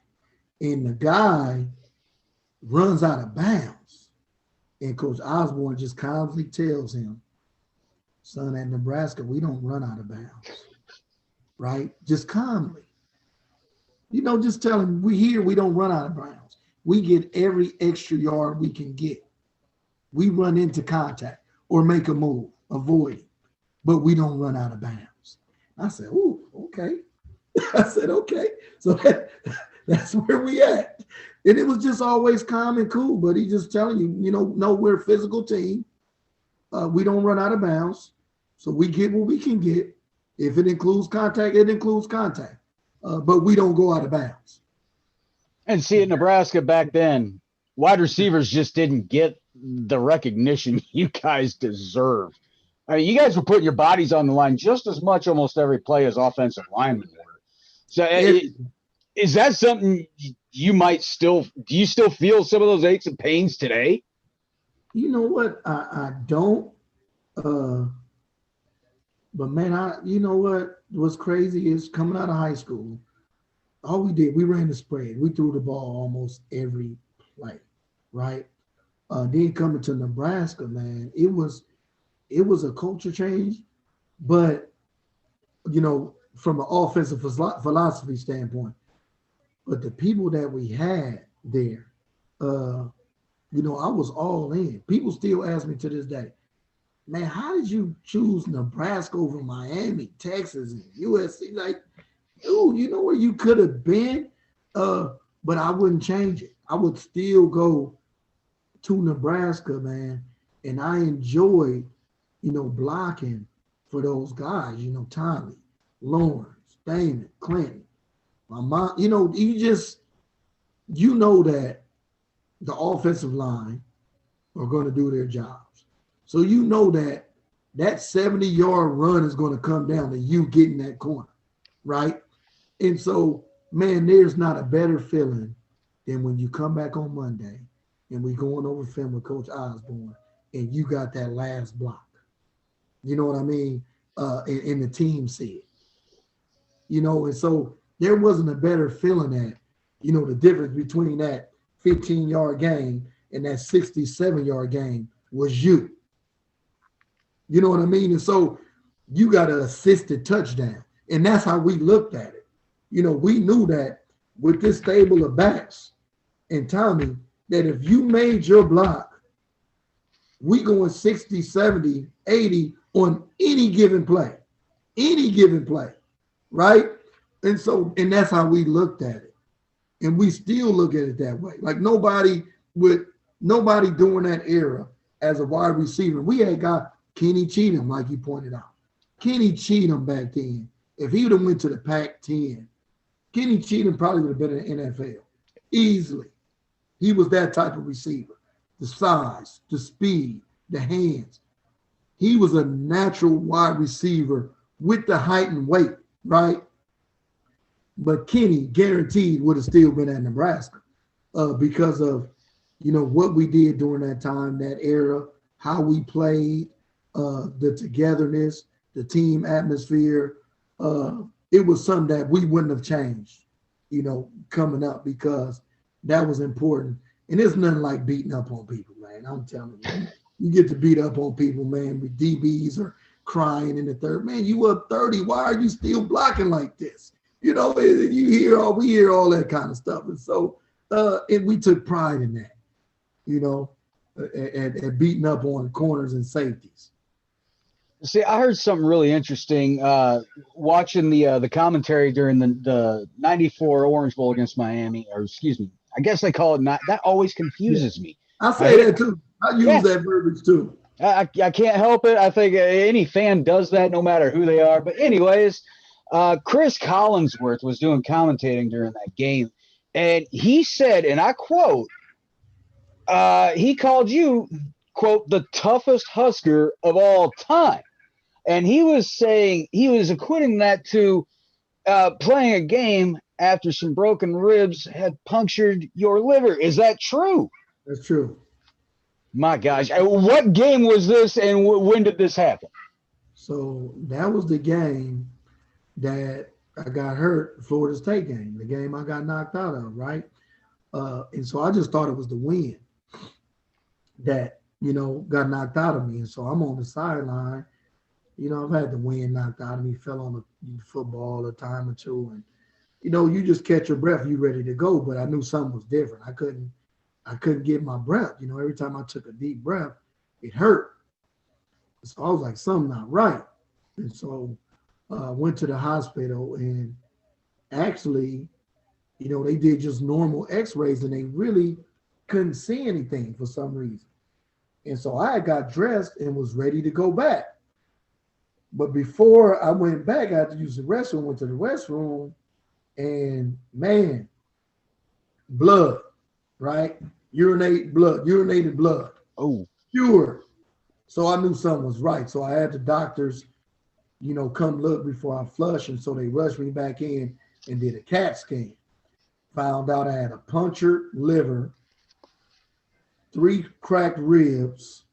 And the guy runs out of bounds. And Coach Osborne just calmly tells him, son, at Nebraska, we don't run out of bounds, right? Just calmly. You know, just tell him, we don't run out of bounds. We get every extra yard we can get. We run into contact or make a move, avoid it, but we don't run out of bounds. I said, ooh, okay. I said, okay. So that's where we at. And it was just always calm and cool, but he just telling you, no, we're a physical team. We don't run out of bounds. So we get what we can get. If it includes contact, it includes contact. But we don't go out of bounds. And see, at Nebraska back then, wide receivers just didn't get the recognition you guys deserved. I mean, you guys were putting your bodies on the line just as much almost every play as offensive linemen were. So is that something you might still – do you still feel some of those aches and pains today? You know what? I don't. But, man, you know what? What's crazy is coming out of high school, all we did, we ran the spread. We threw the ball almost every play, right? Then coming to Nebraska, man, it was a culture change. But, from an offensive philosophy standpoint, but the people that we had there, I was all in. People still ask me to this day, man, how did you choose Nebraska over Miami, Texas, and USC? Like, dude, you know where you could have been? But I wouldn't change it. I would still go to Nebraska, man. And I enjoyed, blocking for those guys, Tommy, Lawrence, Damon, Clinton. My mom, that the offensive line are going to do their jobs. So that 70-yard run is going to come down to you getting that corner, right? And so, man, there's not a better feeling than when you come back on Monday and we going over film with Coach Osborne and you got that last block. You know what I mean? And the team see it. And so there wasn't a better feeling that, the difference between that 15-yard game and that 67-yard game was you. You know what I mean? And so you got an assisted touchdown. And that's how we looked at it. We knew that with this stable of backs and Tommy, that if you made your block, we going 60, 70, 80 on any given play, right? And that's how we looked at it. And we still look at it that way. Like nobody during that era as a wide receiver. We had got Kenny Cheatham, like you pointed out. Kenny Cheatham back then, if he would have went to the Pac-10, Kenny Cheatham probably would have been in the NFL easily. He was that type of receiver. The size, the speed, the hands. He was a natural wide receiver with the height and weight, right? But Kenny guaranteed would have still been at Nebraska because of, what we did during that time, that era, how we played, the togetherness, the team atmosphere. It was something that we wouldn't have changed, coming up because that was important. And there's nothing like beating up on people, man. I'm telling you. You get to beat up on people, man, with DBs or crying in the third. Man, you up 30. Why are you still blocking like this? You know, and we hear all that kind of stuff. And so, and we took pride in that, you know, at beating up on corners and safeties. See, I heard something really interesting watching the commentary during the '94 Orange Bowl against Miami, or excuse me, I guess they call it not. That always confuses me. I say that too. I use that verbiage too. I can't help it. I think any fan does that, no matter who they are. But anyways, Chris Collinsworth was doing commentating during that game, and he said, and I quote, he called you, quote, the toughest Husker of all time. And he was saying, he was equating that to playing a game after some broken ribs had punctured your liver. Is that true? That's true. My gosh. What game was this, and when did this happen? So that was the game that I got hurt, Florida State game, the game I got knocked out of, right? And so I just thought it was the wind that, you know, got knocked out of me. And so I'm on the sideline. You know, I've had the wind knocked out of me, fell on the football a time or two. And, you know, you just catch your breath, you ready to go. But I knew something was different. I couldn't get my breath. You know, every time I took a deep breath, it hurt. So I was like, something not right. And so I went to the hospital, and actually, you know, they did just normal x-rays, and they really couldn't see anything for some reason. And so I got dressed and was ready to go back. But before I went back, I had to use the restroom, went to the restroom, and man, blood, right? Urinated blood. Oh. Pure. So I knew something was right. So I had the doctors, you know, come look before I flush. And so they rushed me back in and did a CAT scan. Found out I had a punctured liver, 3 cracked ribs.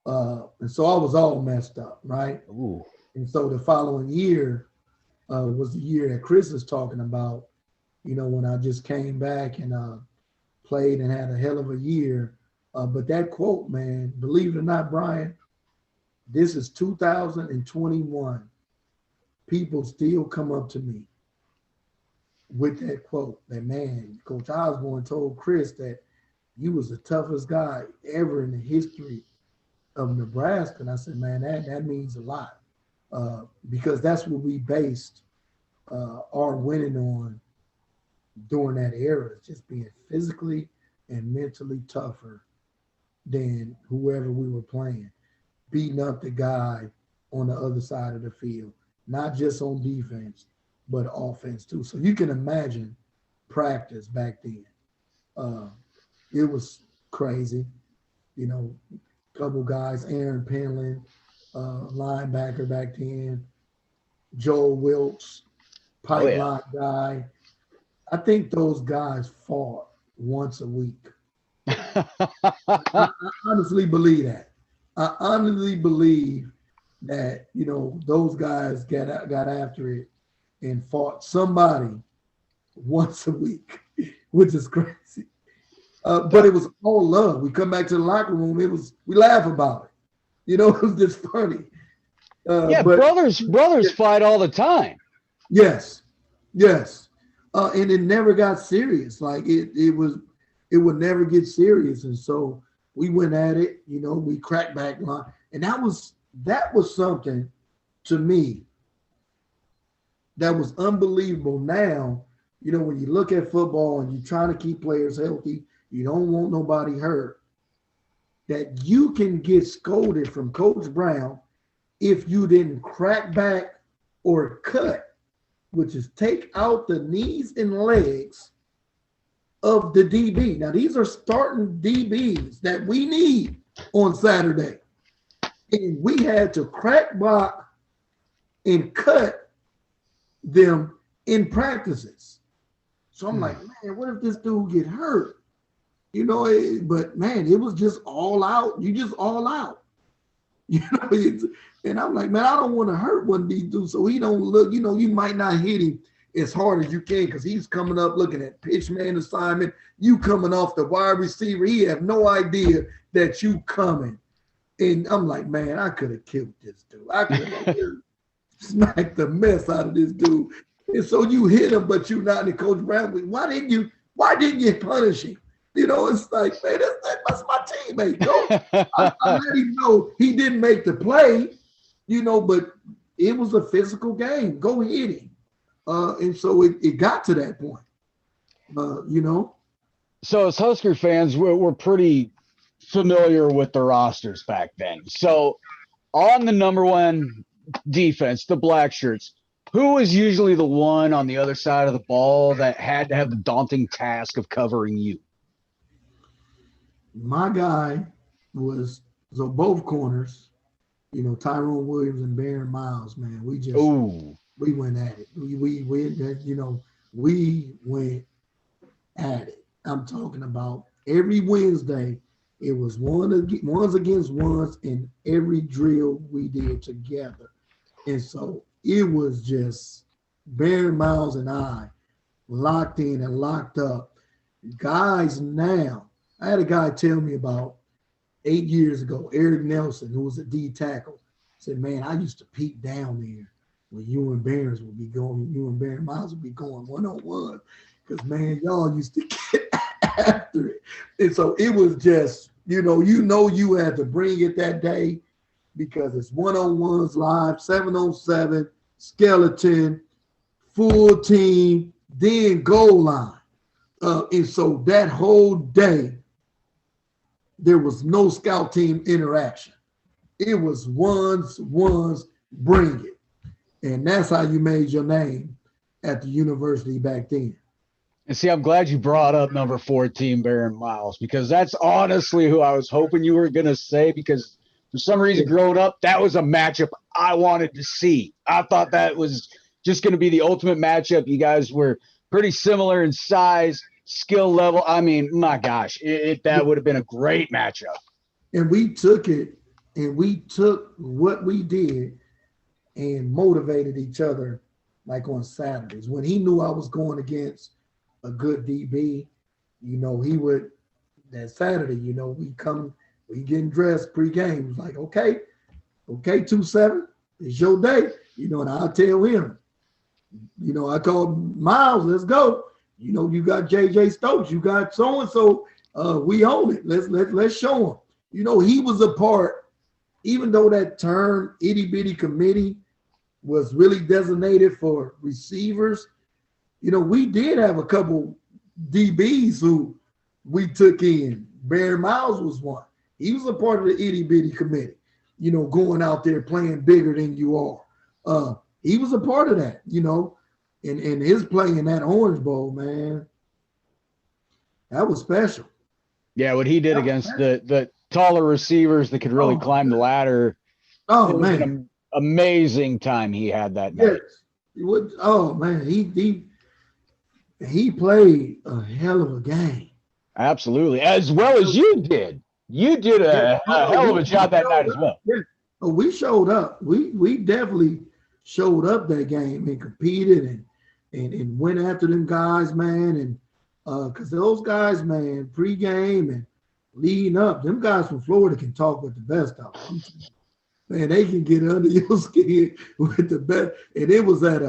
And so I was all messed up, right? Ooh. And so the following year was the year that Chris is talking about, you know, when I just came back and played and had a hell of a year. But that quote, man, believe it or not, Brian, this is 2021. People still come up to me with that quote, that, man, Coach Osborne told Chris that you was the toughest guy ever in the history of Nebraska. And I said, man, that means a lot because that's what we based our winning on during that era, just being physically and mentally tougher than whoever we were playing, beating up the guy on the other side of the field, not just on defense, but offense too. So you can imagine practice back then. It was crazy. You know, a couple guys, Aaron Penland, linebacker back then, Joel Wilkes, pipeline guy. I think those guys fought once a week. I honestly believe that. I honestly believe that, you know, those guys got after it and fought somebody once a week, which is crazy. But it was all love. We come back to the locker room. We laugh about it. You know, it was just funny. But brothers fight all the time. Yes. And it never got serious. Like it would never get serious. And so we went at it, you know, we cracked back line. And that was something to me that was unbelievable. Now, you know, when you look at football and you're trying to keep players healthy, you don't want nobody hurt, that you can get scolded from Coach Brown if you didn't crack back or cut, which is take out the knees and legs of the DB. Now, these are starting DBs that we need on Saturday. And we had to crack block and cut them in practices. So I'm like, man, what if this dude get hurt? You know, but man, it was just all out. You just all out. You know, and I'm like, man, I don't want to hurt one of these dudes. So he don't look, you know, you might not hit him as hard as you can because he's coming up looking at pitch man assignment. You coming off the wide receiver. He have no idea that you coming. And I'm like, man, I could have killed this dude. I could have smacked the mess out of this dude. And so you hit him, but you not. And Coach Brown, why didn't you punish him? You know, it's like, man, that's my teammate. Go. I let him know he didn't make the play, you know, but it was a physical game. Go hit him. And so it got to that point, you know. So as Husker fans, we're pretty familiar with the rosters back then. So on the number one defense, the black shirts, who was usually the one on the other side of the ball that had to have the daunting task of covering you? My guy was so both corners, you know, Tyrone Williams and Baron Miles, man. We went at it. We you know, we went at it. I'm talking about every Wednesday. It was ones against ones in every drill we did together. And so it was just Baron Miles and I locked in and locked up. Guys now, I had a guy tell me about 8 years ago, Eric Nelson, who was a D tackle, said, man, I used to peek down there when you and Baron Miles would be going one-on-one. Because, man, y'all used to get after it. And so it was just, you know you had to bring it that day because it's one-on-ones live, 7-on-7, skeleton, full team, then goal line. And so that whole day, there was no scout team interaction. It was ones, bring it. And that's how you made your name at the university back then. And see, I'm glad you brought up number 14, Baron Miles, because that's honestly who I was hoping you were going to say, because for some reason growing up, that was a matchup I wanted to see. I thought that was just going to be the ultimate matchup. You guys were pretty similar in size, skill level. I mean, my gosh, that would have been a great matchup. And we took it, and we took what we did and motivated each other like on Saturdays. When he knew I was going against a good DB, you know, he would, that Saturday, you know, we getting dressed pre-game. It's like, okay, 2-7, it's your day. You know, and I'll tell him, you know, I called Miles, let's go. You know, you got JJ Stokes, you got so-and-so, we own it. Let's show him. You know, he was a part, even though that term itty-bitty committee was really designated for receivers, you know, we did have a couple DBs who we took in. Barry Miles was one. He was a part of the itty-bitty committee, you know, going out there playing bigger than you are. He was a part of that, you know, and his play in that Orange Bowl, man, that was special. Yeah, what he did against the taller receivers that could really climb the ladder. Oh, man. An amazing time he had that night. Yes. Oh, man, he played a hell of a game. Absolutely. As well as you did. You did a hell of a job that night as well. Yeah. Oh, we showed up. We definitely showed up that game and competed and went after them guys, man. And because those guys, man, pregame and leading up, them guys from Florida can talk with the best of them. Man, they can get under your skin with the best. And it was at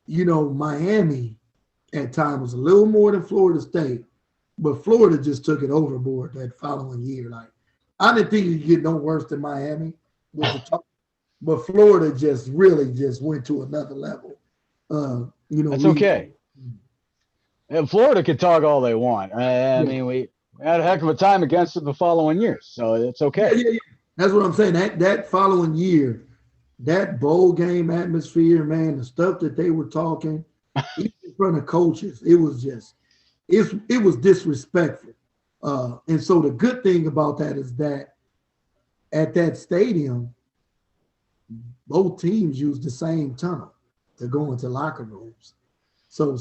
you know, Miami at times was a little more than Florida State, but Florida just took it overboard that following year. Like, I didn't think you could get no worse than Miami with the talk, but Florida just really just went to another level. You know, that's okay. And Florida could talk all they want. I mean, we had a heck of a time against them the following year, so it's okay. Yeah. That's what I'm saying. That following year, that bowl game atmosphere, man, the stuff that they were talking, even in front of coaches, it was disrespectful. And so the good thing about that is that at that stadium, both teams used the same tunnel to go into locker rooms. So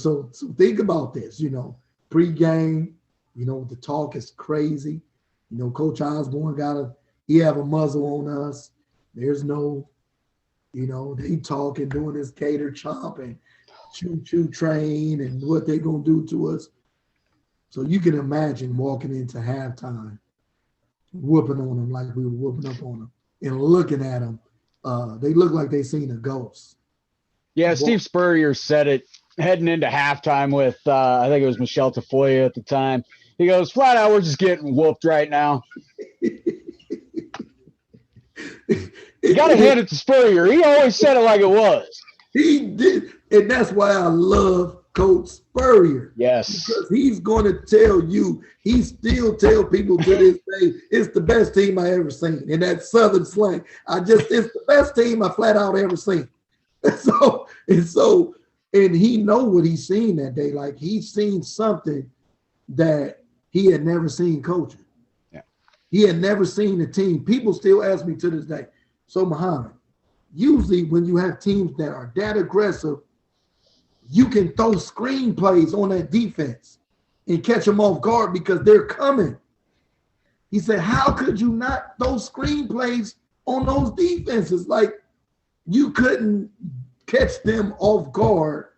think about this, you know, pregame, you know, the talk is crazy. You know, Coach Osborne he have a muzzle on us. There's no, you know, they talking, doing this cater chomping, choo-choo train and what they going to do to us. So you can imagine walking into halftime whooping on them like we were whooping up on them and looking at them. They look like they seen a ghost. Yeah, Well, Steve Spurrier said it heading into halftime with I think it was Michelle Tafoya at the time. He goes, flat out, we're just getting whooped right now. You got to hand it to Spurrier. He always said it like it was. He did, and that's why I love Coach Spurrier. Yes. Because he's going to tell you, he still tell people to this day, it's the best team I ever seen. In that Southern slang, it's the best team I flat out ever seen. And he know what he's seen that day. Like he's seen something that he had never seen coaching. Yeah. He had never seen a team. People still ask me to this day, so Muhammad, usually when you have teams that are that aggressive, you can throw screenplays on that defense and catch them off guard because they're coming. He said, how could you not throw screenplays on those defenses? Like you couldn't catch them off guard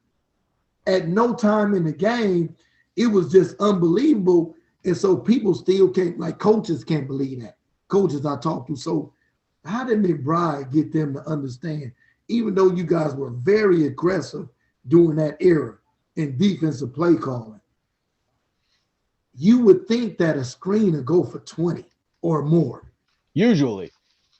at no time in the game. It was just unbelievable. And so people still can't, like coaches can't believe that. Coaches I talk to. So how did McBride get them to understand, even though you guys were very aggressive during that era in defensive play calling, you would think that a screen would go for 20 or more. Usually.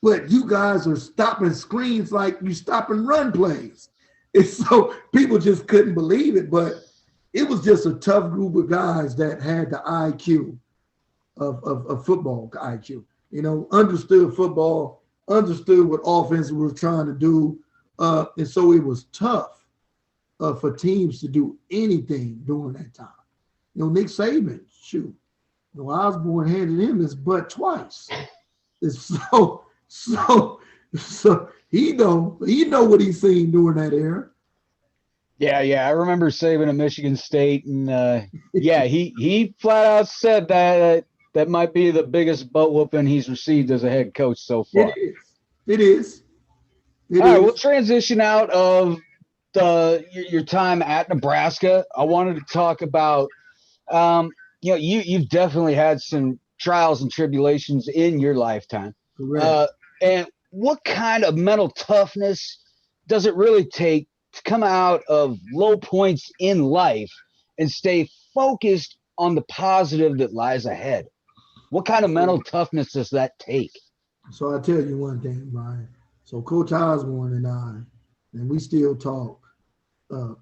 But you guys are stopping screens like you stopping run plays. And so people just couldn't believe it. But it was just a tough group of guys that had the IQ of football IQ. You know, understood football, understood what offense we were trying to do. And so it was tough for teams to do anything during that time. You know, Nick Saban, shoot. You know, Osborne handed him his butt twice. And so he know what he's seen during that era. Yeah. I remember Saban at Michigan State, and he flat out said that might be the biggest butt whooping he's received as a head coach so far. It is. All right, we'll transition out of your time at Nebraska. I wanted to talk about, you've definitely had some trials and tribulations in your lifetime. Correct. And what kind of mental toughness does it really take to come out of low points in life and stay focused on the positive that lies ahead? What kind of mental toughness does that take? So I'll tell you one thing, Brian. So Coach Osborne and I, and we still talk,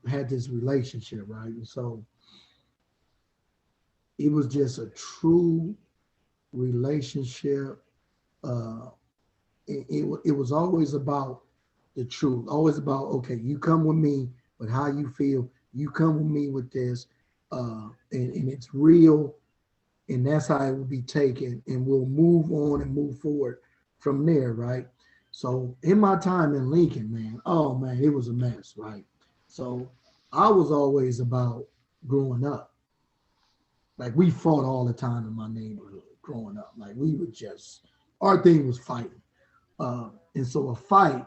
had this relationship, right? And so it was just a true relationship. It was always about the truth, always about, okay, you come with me with how you feel, you come with me with this, and it's real, and that's how it will be taken, and we'll move on and move forward from there, right? So in my time in Lincoln, man, it was a mess, right? So I was always about growing up. Like we fought all the time in my neighborhood growing up. Like we would our thing was fighting. And so a fight,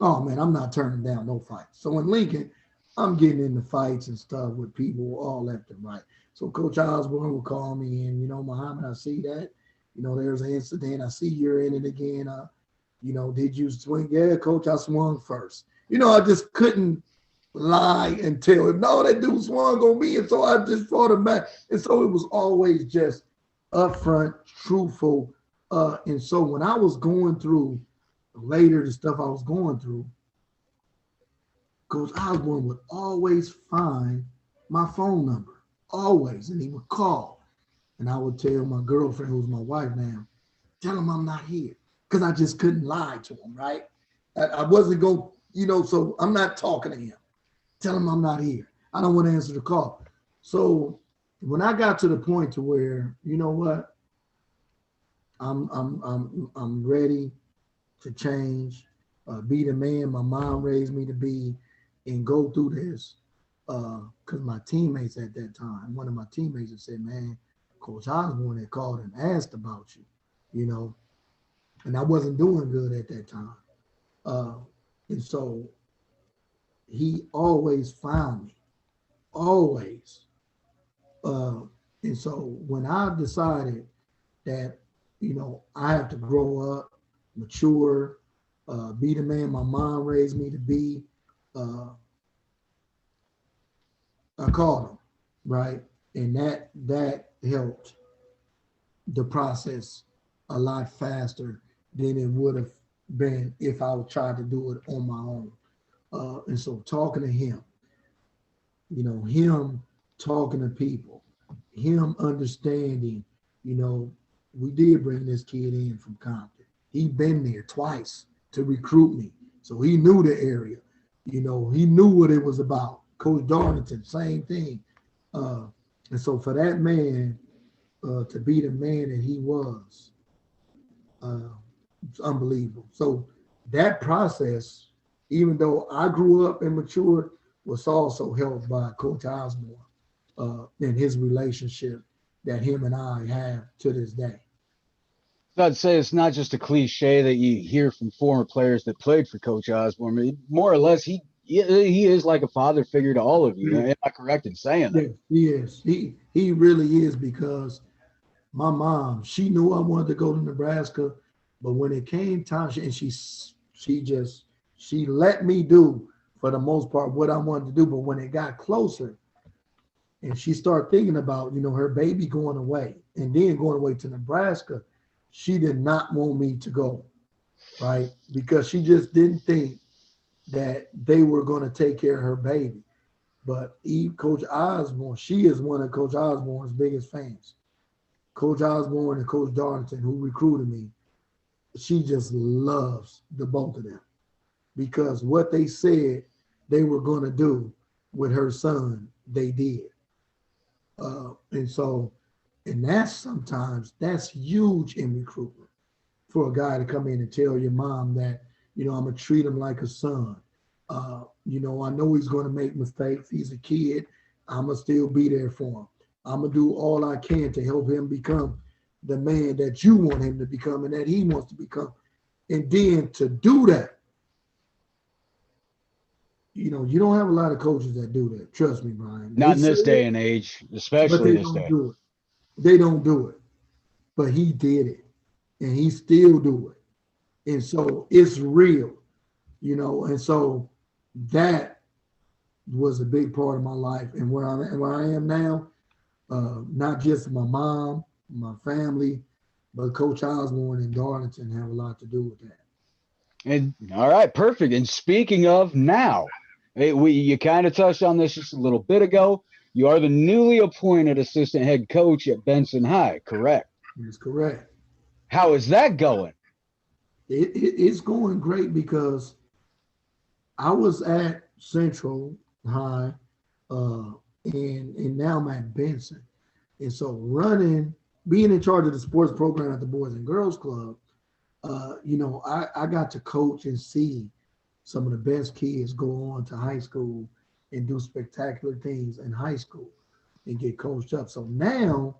oh man, I'm not turning down no fight. So in Lincoln, I'm getting into fights and stuff with people all left and right. So Coach Osborne would call me and, Muhammad, I see that. There's an incident. I see you're in it again. Did you swing? Yeah, Coach, I swung first. I just couldn't lie and tell him, no, that dude swung on me. And so I just fought him back. And so it was always just upfront, truthful. And so when I was going through later the stuff I was going through, Coach Osborne would always find my phone number, always. And he would call. And I would tell my girlfriend, who's my wife now, tell him I'm not here. Because I just couldn't lie to him, right? I wasn't going, so I'm not talking to him. Tell him I'm not here. I don't want to answer the call. So when I got to the point to where, you know what, I'm ready to change, be the man my mom raised me to be, and go through this. Because my teammates at that time, one of my teammates had said, man, Coach Osborne had called and asked about you, and I wasn't doing good at that time. And so he always found me, always. And so when I decided that I have to grow up, mature, be the man my mom raised me to be. Uh, I called him, right? And that helped the process a lot faster than it would have been if I would try to do it on my own. And so talking to him, him talking to people, him understanding, you know, we did bring this kid in from Compton. He been there twice to recruit me. So he knew the area. He knew what it was about. Coach Darlington, same thing. Uh, and so for that man to be the man that he was, uh, it's unbelievable. So that process, even though I grew up and matured, was also helped by Coach Osborne and his relationship that him and I have to this day. So I'd say it's not just a cliche that you hear from former players that played for Coach Osborne. I mean, more or less, he is like a father figure to all of you. Yeah, Am I correct in saying that? yeah, he is. He really is because my mom, she knew I wanted to go to Nebraska, but when it came time, she let me do for the most part what I wanted to do. But when it got closer, and she started thinking about her baby going away and then going away to Nebraska, she did not want me to go, right? Because she just didn't think that they were going to take care of her baby. But Coach Osborne, she is one of Coach Osborne's biggest fans. Coach Osborne and Coach Darlington, who recruited me, she just loves the both of them because what they said they were going to do with her son, they did. And that's huge in recruitment for a guy to come in and tell your mom that, I'm going to treat him like a son. I know he's going to make mistakes. He's a kid. I'm going to still be there for him. I'm going to do all I can to help him become the man that you want him to become and that he wants to become. And then to do that, you don't have a lot of coaches that do that. Trust me, Brian. They Not in say this day it, and age, but especially they this don't day. do it. They don't do it. But he did it. And he still do it. And so it's real, and so that was a big part of my life and where I am now, not just my mom, my family, but Coach Osborne and Darlington have a lot to do with that. And all right, perfect. And speaking of now, you kind of touched on this just a little bit ago. You are the newly appointed assistant head coach at Benson High, correct? That's correct. How is that going? It's going great because I was at Central High, uh, and now I'm at Benson. And so being in charge of the sports program at the Boys and Girls Club, I got to coach and see some of the best kids go on to high school and do spectacular things in high school and get coached up. So now,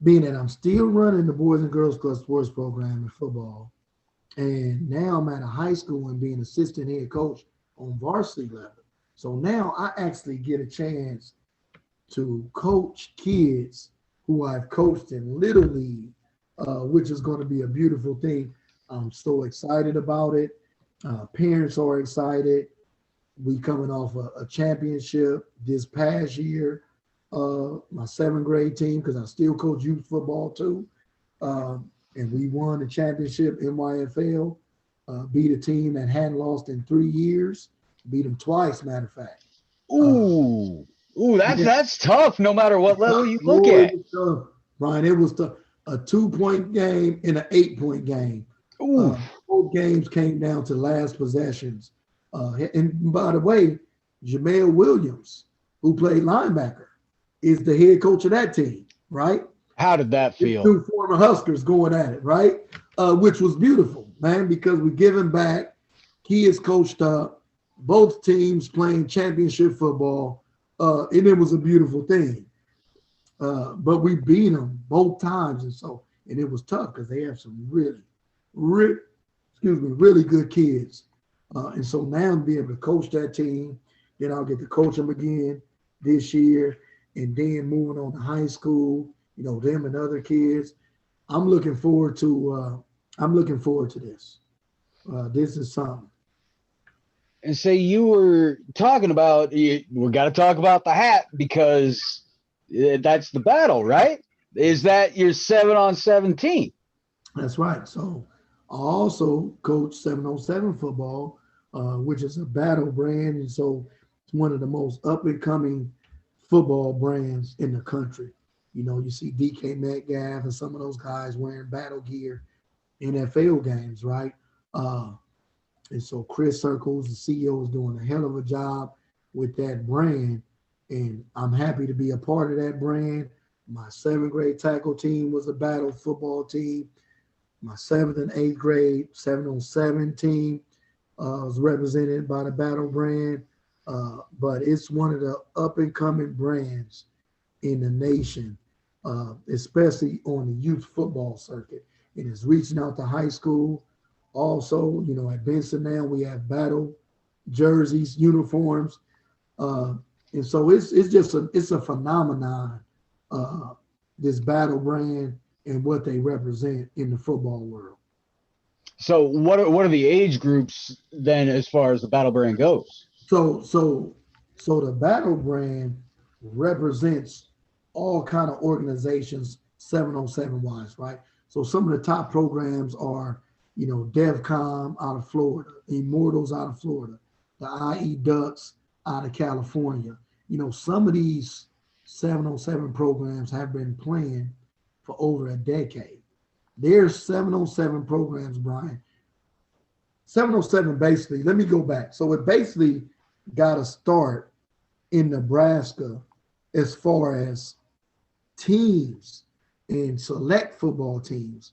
being that I'm still running the Boys and Girls Club sports program in football, and now I'm at a high school and being assistant head coach on varsity level. So now I actually get a chance to coach kids who I've coached in Little League, which is going to be a beautiful thing. I'm so excited about it. Parents are excited. We coming off a championship this past year. My seventh grade team, because I still coach youth football too. And we won the championship NYFL, beat a team that hadn't lost in 3 years, beat them twice, matter of fact. Ooh, that's Yeah, that's tough. No matter what level you look boy, it at. was tough, Brian. It was tough. A 2-point game and an 8-point game. Ooh, Both games came down to last possessions. And by the way, Jamel Williams, who played linebacker, is the head coach of that team, right? how did that It's feel? two former Huskers going at it, right? Which was beautiful, man, because we're giving back. He is coached up, both teams playing championship football, and it was a beautiful thing. But we beat them both times, and it was tough because they have some really good kids. And so now I'm being able to coach that team. Then I'll get to coach them again this year, and then moving on to high school, them and other kids. I'm looking forward to this. This is something. And say you were talking about, we got to talk about the hat because that's the battle, right? Is that your 7-on-7 team? That's right. So I also coach 707 football, which is a battle brand, and so it's one of the most up and coming football brands in the country. You know, you see DK Metcalf and some of those guys wearing battle gear NFL games, right? Uh, and so Chris Circles, the CEO, is doing a hell of a job with that brand. And I'm happy to be a part of that brand. My seventh grade tackle team was a battle football team. My seventh and eighth grade 707 team was represented by the battle brand. But it's one of the up and coming brands in the nation, especially on the youth football circuit. It is reaching out to high school. Also, you know, at Benson now we have battle jerseys, uniforms, uh, and so it's a phenomenon. Uh, this battle brand and what they represent in the football world. So what are the age groups then as far as the battle brand goes? So the battle brand represents all kind of organizations 707 wise, right? So some of the top programs are, you know, DevCom out of Florida, Immortals out of Florida, the IE Ducks out of California. You know, some of these 707 programs have been playing for over a decade. There's 707 programs, Brian. 707 basically, let me go back. So it basically got a start in Nebraska as far as teams and select football teams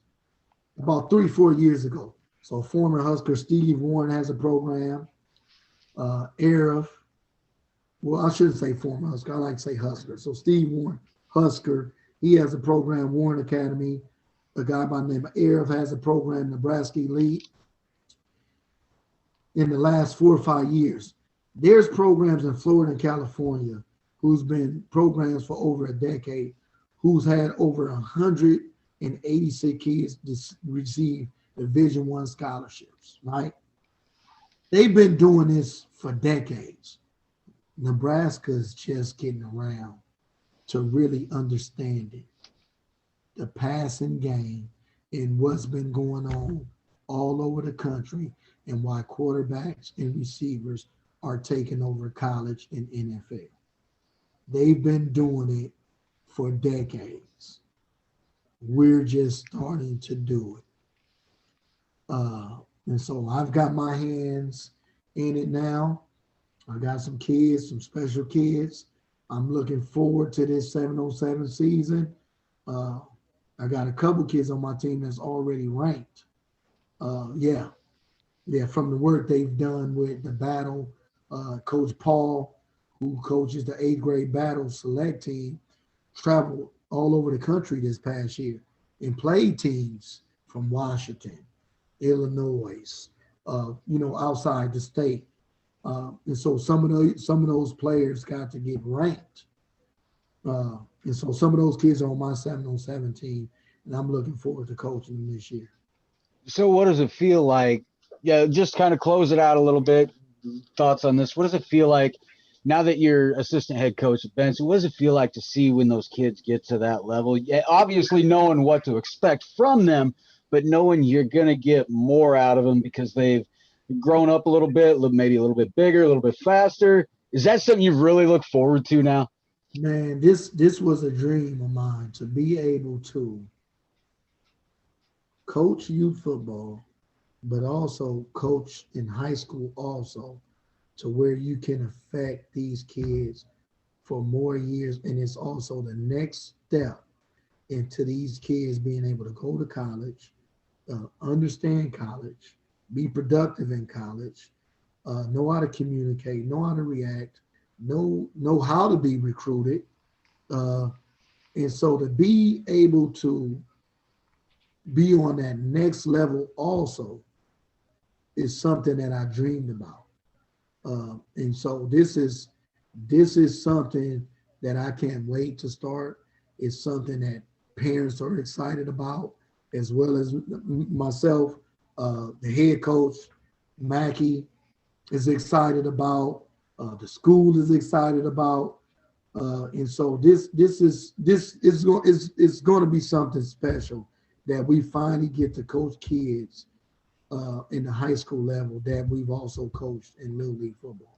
about 3-4 years ago. So former Husker Steve Warren has a program. Arif, well, I shouldn't say former Husker. I like to say Husker. So Steve Warren, Husker, he has a program, Warren Academy. A guy by the name of Arif has a program, Nebraska Elite. In the last 4 or 5 years, there's programs in Florida and California who's been programs for over a decade, who's had over 186 kids receive Division I scholarships, right? They've been doing this for decades. Nebraska's just getting around to really understanding the passing game and what's been going on all over the country and why quarterbacks and receivers are taking over college and NFL. They've been doing it for decades. We're just starting to do it. And so I've got my hands in it now. I got some kids, some special kids. I'm looking forward to this 707 season. I got a couple kids on my team that's already ranked. Yeah, from the work they've done with the battle. Coach Paul, who coaches the eighth grade battle select team, traveled all over the country this past year and played teams from Washington, Illinois, you know, outside the state. And so some of those players got to get ranked. And so some of those kids are on my 707 team, and I'm looking forward to coaching them this year. So what does it feel like? Yeah, just kind of close it out a little bit. Thoughts on this? What does it feel like now that you're assistant head coach at Benson? What does it feel like to see when those kids get to that level? Yeah, obviously knowing what to expect from them, but knowing you're going to get more out of them because they've grown up a little bit, maybe a little bit bigger, a little bit faster. Is that something you really look forward to now? Man, this was a dream of mine to be able to coach youth football, but also coach in high school also, to where you can affect these kids for more years. And it's also the next step into these kids being able to go to college, understand college, be productive in college, know how to communicate, know how to react, know how to be recruited. Uh, and so to be able to be on that next level also is something that I dreamed about. And so this is something that I can't wait to start. It's something that parents are excited about. as well as myself, the head coach, Mackey, is excited about. The school is excited about. And so this is going to be something special that we finally get to coach kids in the high school level that we've also coached in Little League football.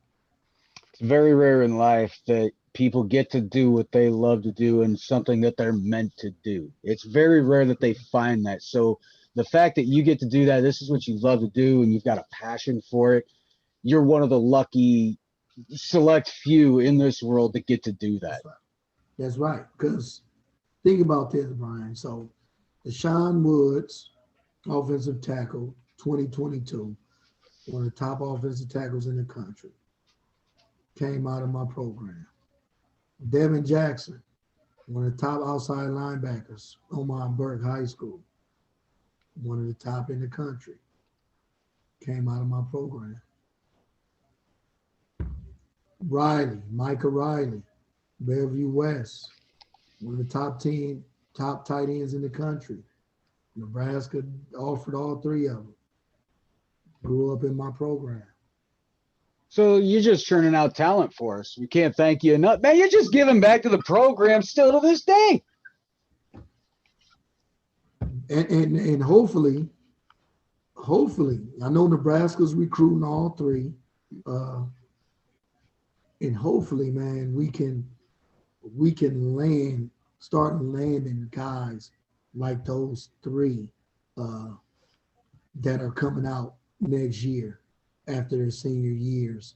It's very rare in life that people get to do what they love to do and something that they're meant to do. It's very rare that they find that. So the fact that you get to do that, this is what you love to do, and you've got a passion for it. You're one of the lucky select few in this world that get to do that. That's right. Because think about this, Brian. So Deshaun Woods, offensive tackle, 2022, one of the top offensive tackles in the country, came out of my program. Devin Jackson, one of the top outside linebackers, Omaha Burke High School, one of the top in the country, came out of my program. Riley, Micah Riley, Bellevue West, one of the top tight ends in the country. Nebraska offered all three of them. Grew up in my program. So you're just churning out talent for us. We can't thank you enough. Man, you're just giving back to the program still to this day. And hopefully, I know Nebraska's recruiting all three. And hopefully, man, we can start landing guys like those three that are coming out next year after their senior years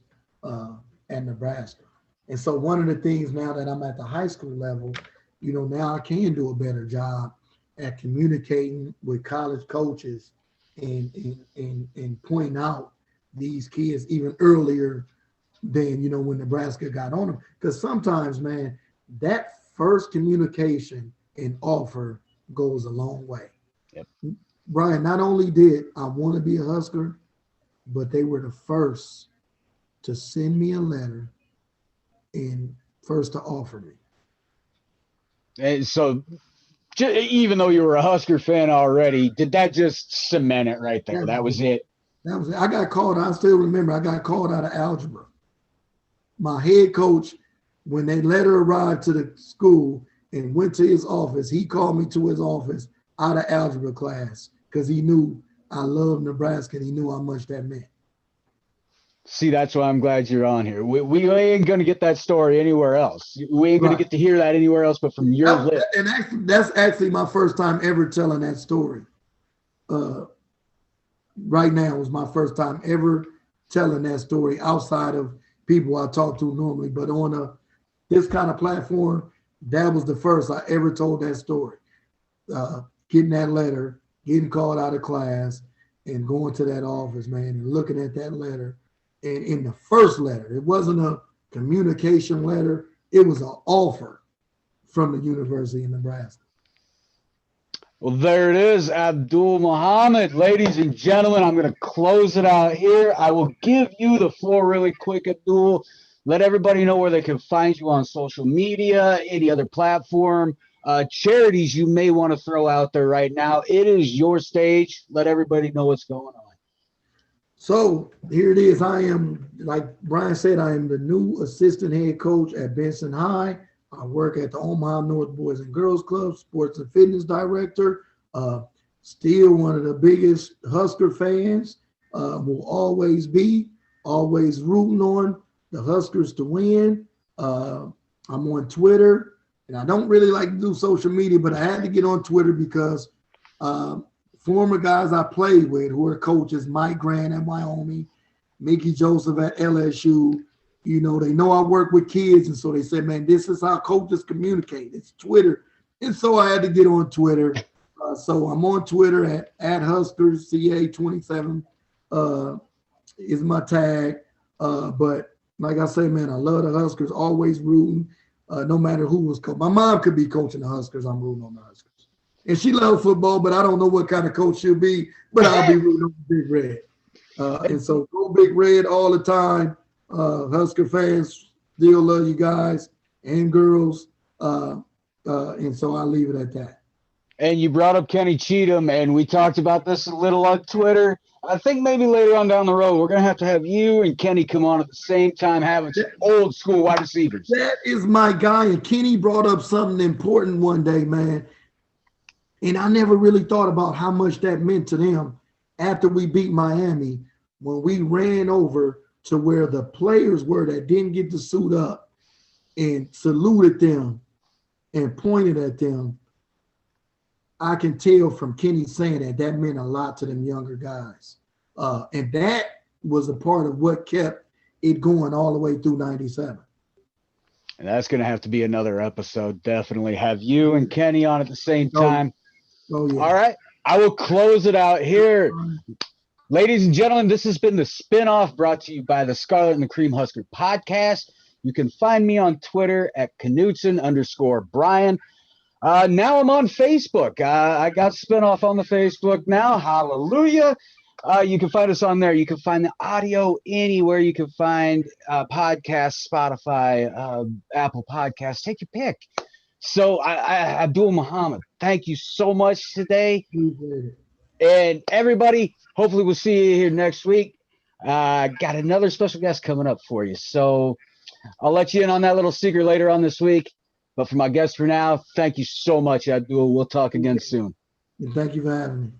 at Nebraska. And so one of the things now that I'm at the high school level, now I can do a better job at communicating with college coaches and pointing out these kids even earlier than, when Nebraska got on them. Because sometimes, man, that first communication and offer goes a long way. Yep. Brian, not only did I want to be a Husker, but they were the first to send me a letter and first to offer me. And so even though you were a Husker fan already, did that just cement it right there? That was it. That was it. I got called. I still remember I got called out of algebra. My head coach, when that letter arrived to the school and went to his office, he called me to his office out of algebra class because he knew I loved Nebraska and he knew how much that meant. See, that's why I'm glad you're on here. We ain't going to get that story anywhere else. We ain't going to get to hear that anywhere else but from your lips. And that's actually my first time ever telling that story. Right now was my first time ever telling that story outside of people I talk to normally. But on this kind of platform, that was the first I ever told that story. Getting that letter, getting called out of class, and going to that office, man, and looking at that letter. And in the first letter, it wasn't a communication letter. It was an offer from the University of Nebraska. Well, there it is, Abdul Muhammad. Ladies and gentlemen, I'm going to close it out here. I will give you the floor really quick, Abdul. Let everybody know where they can find you on social media, any other platform, charities you may want to throw out there right now. It is your stage. Let everybody know what's going on. So here it is. I am, like Brian said, I am the new assistant head coach at Benson High. I work at the Omaha North Boys and Girls Club, sports and fitness director. Still one of the biggest Husker fans. Will always be, always rooting on the Huskers to win. I'm on Twitter, and I don't really like to do social media, but I had to get on Twitter because former guys I played with who are coaches, Mike Grant at Wyoming, Mickey Joseph at LSU, they know I work with kids. And so they said, man, this is how coaches communicate. It's Twitter. And so I had to get on Twitter. So I'm on Twitter at Huskers, CA27 is my tag. But like I say, man, I love the Huskers, always rooting, no matter who was coaching. My mom could be coaching the Huskers. I'm rooting on the Huskers. And she loves football, but I don't know what kind of coach she'll be, but I'll be rooting on Big Red. And so go Big Red all the time. Husker fans still love you guys and girls. And so I'll leave it at that. And you brought up Kenny Cheatham, and we talked about this a little on Twitter. I think maybe later on down the road, we're going to have you and Kenny come on at the same time, having some old school wide receivers. That is my guy. And Kenny brought up something important one day, man. And I never really thought about how much that meant to them after we beat Miami, when we ran over to where the players were that didn't get to suit up and saluted them and pointed at them. I can tell from Kenny saying that meant a lot to them younger guys. And that was a part of what kept it going all the way through 97. And that's going to have to be another episode. Definitely have you and Kenny on at the same time. Oh, yeah. All right. I will close it out here. Ladies and gentlemen, this has been the Spinoff, brought to you by the Scarlet and the Cream Husker podcast. You can find me on Twitter at Knutson_Brian. Now I'm on Facebook. I got Spinoff on the Facebook now. Hallelujah. You can find us on there. You can find the audio anywhere. You can find podcasts, Spotify, Apple Podcasts. Take your pick. So, Abdul Muhammad, thank you so much today. And everybody, hopefully we'll see you here next week. Got another special guest coming up for you. So I'll let you in on that little secret later on this week. But for my guest for now, thank you so much, Abdul. We'll talk again soon. Thank you for having me.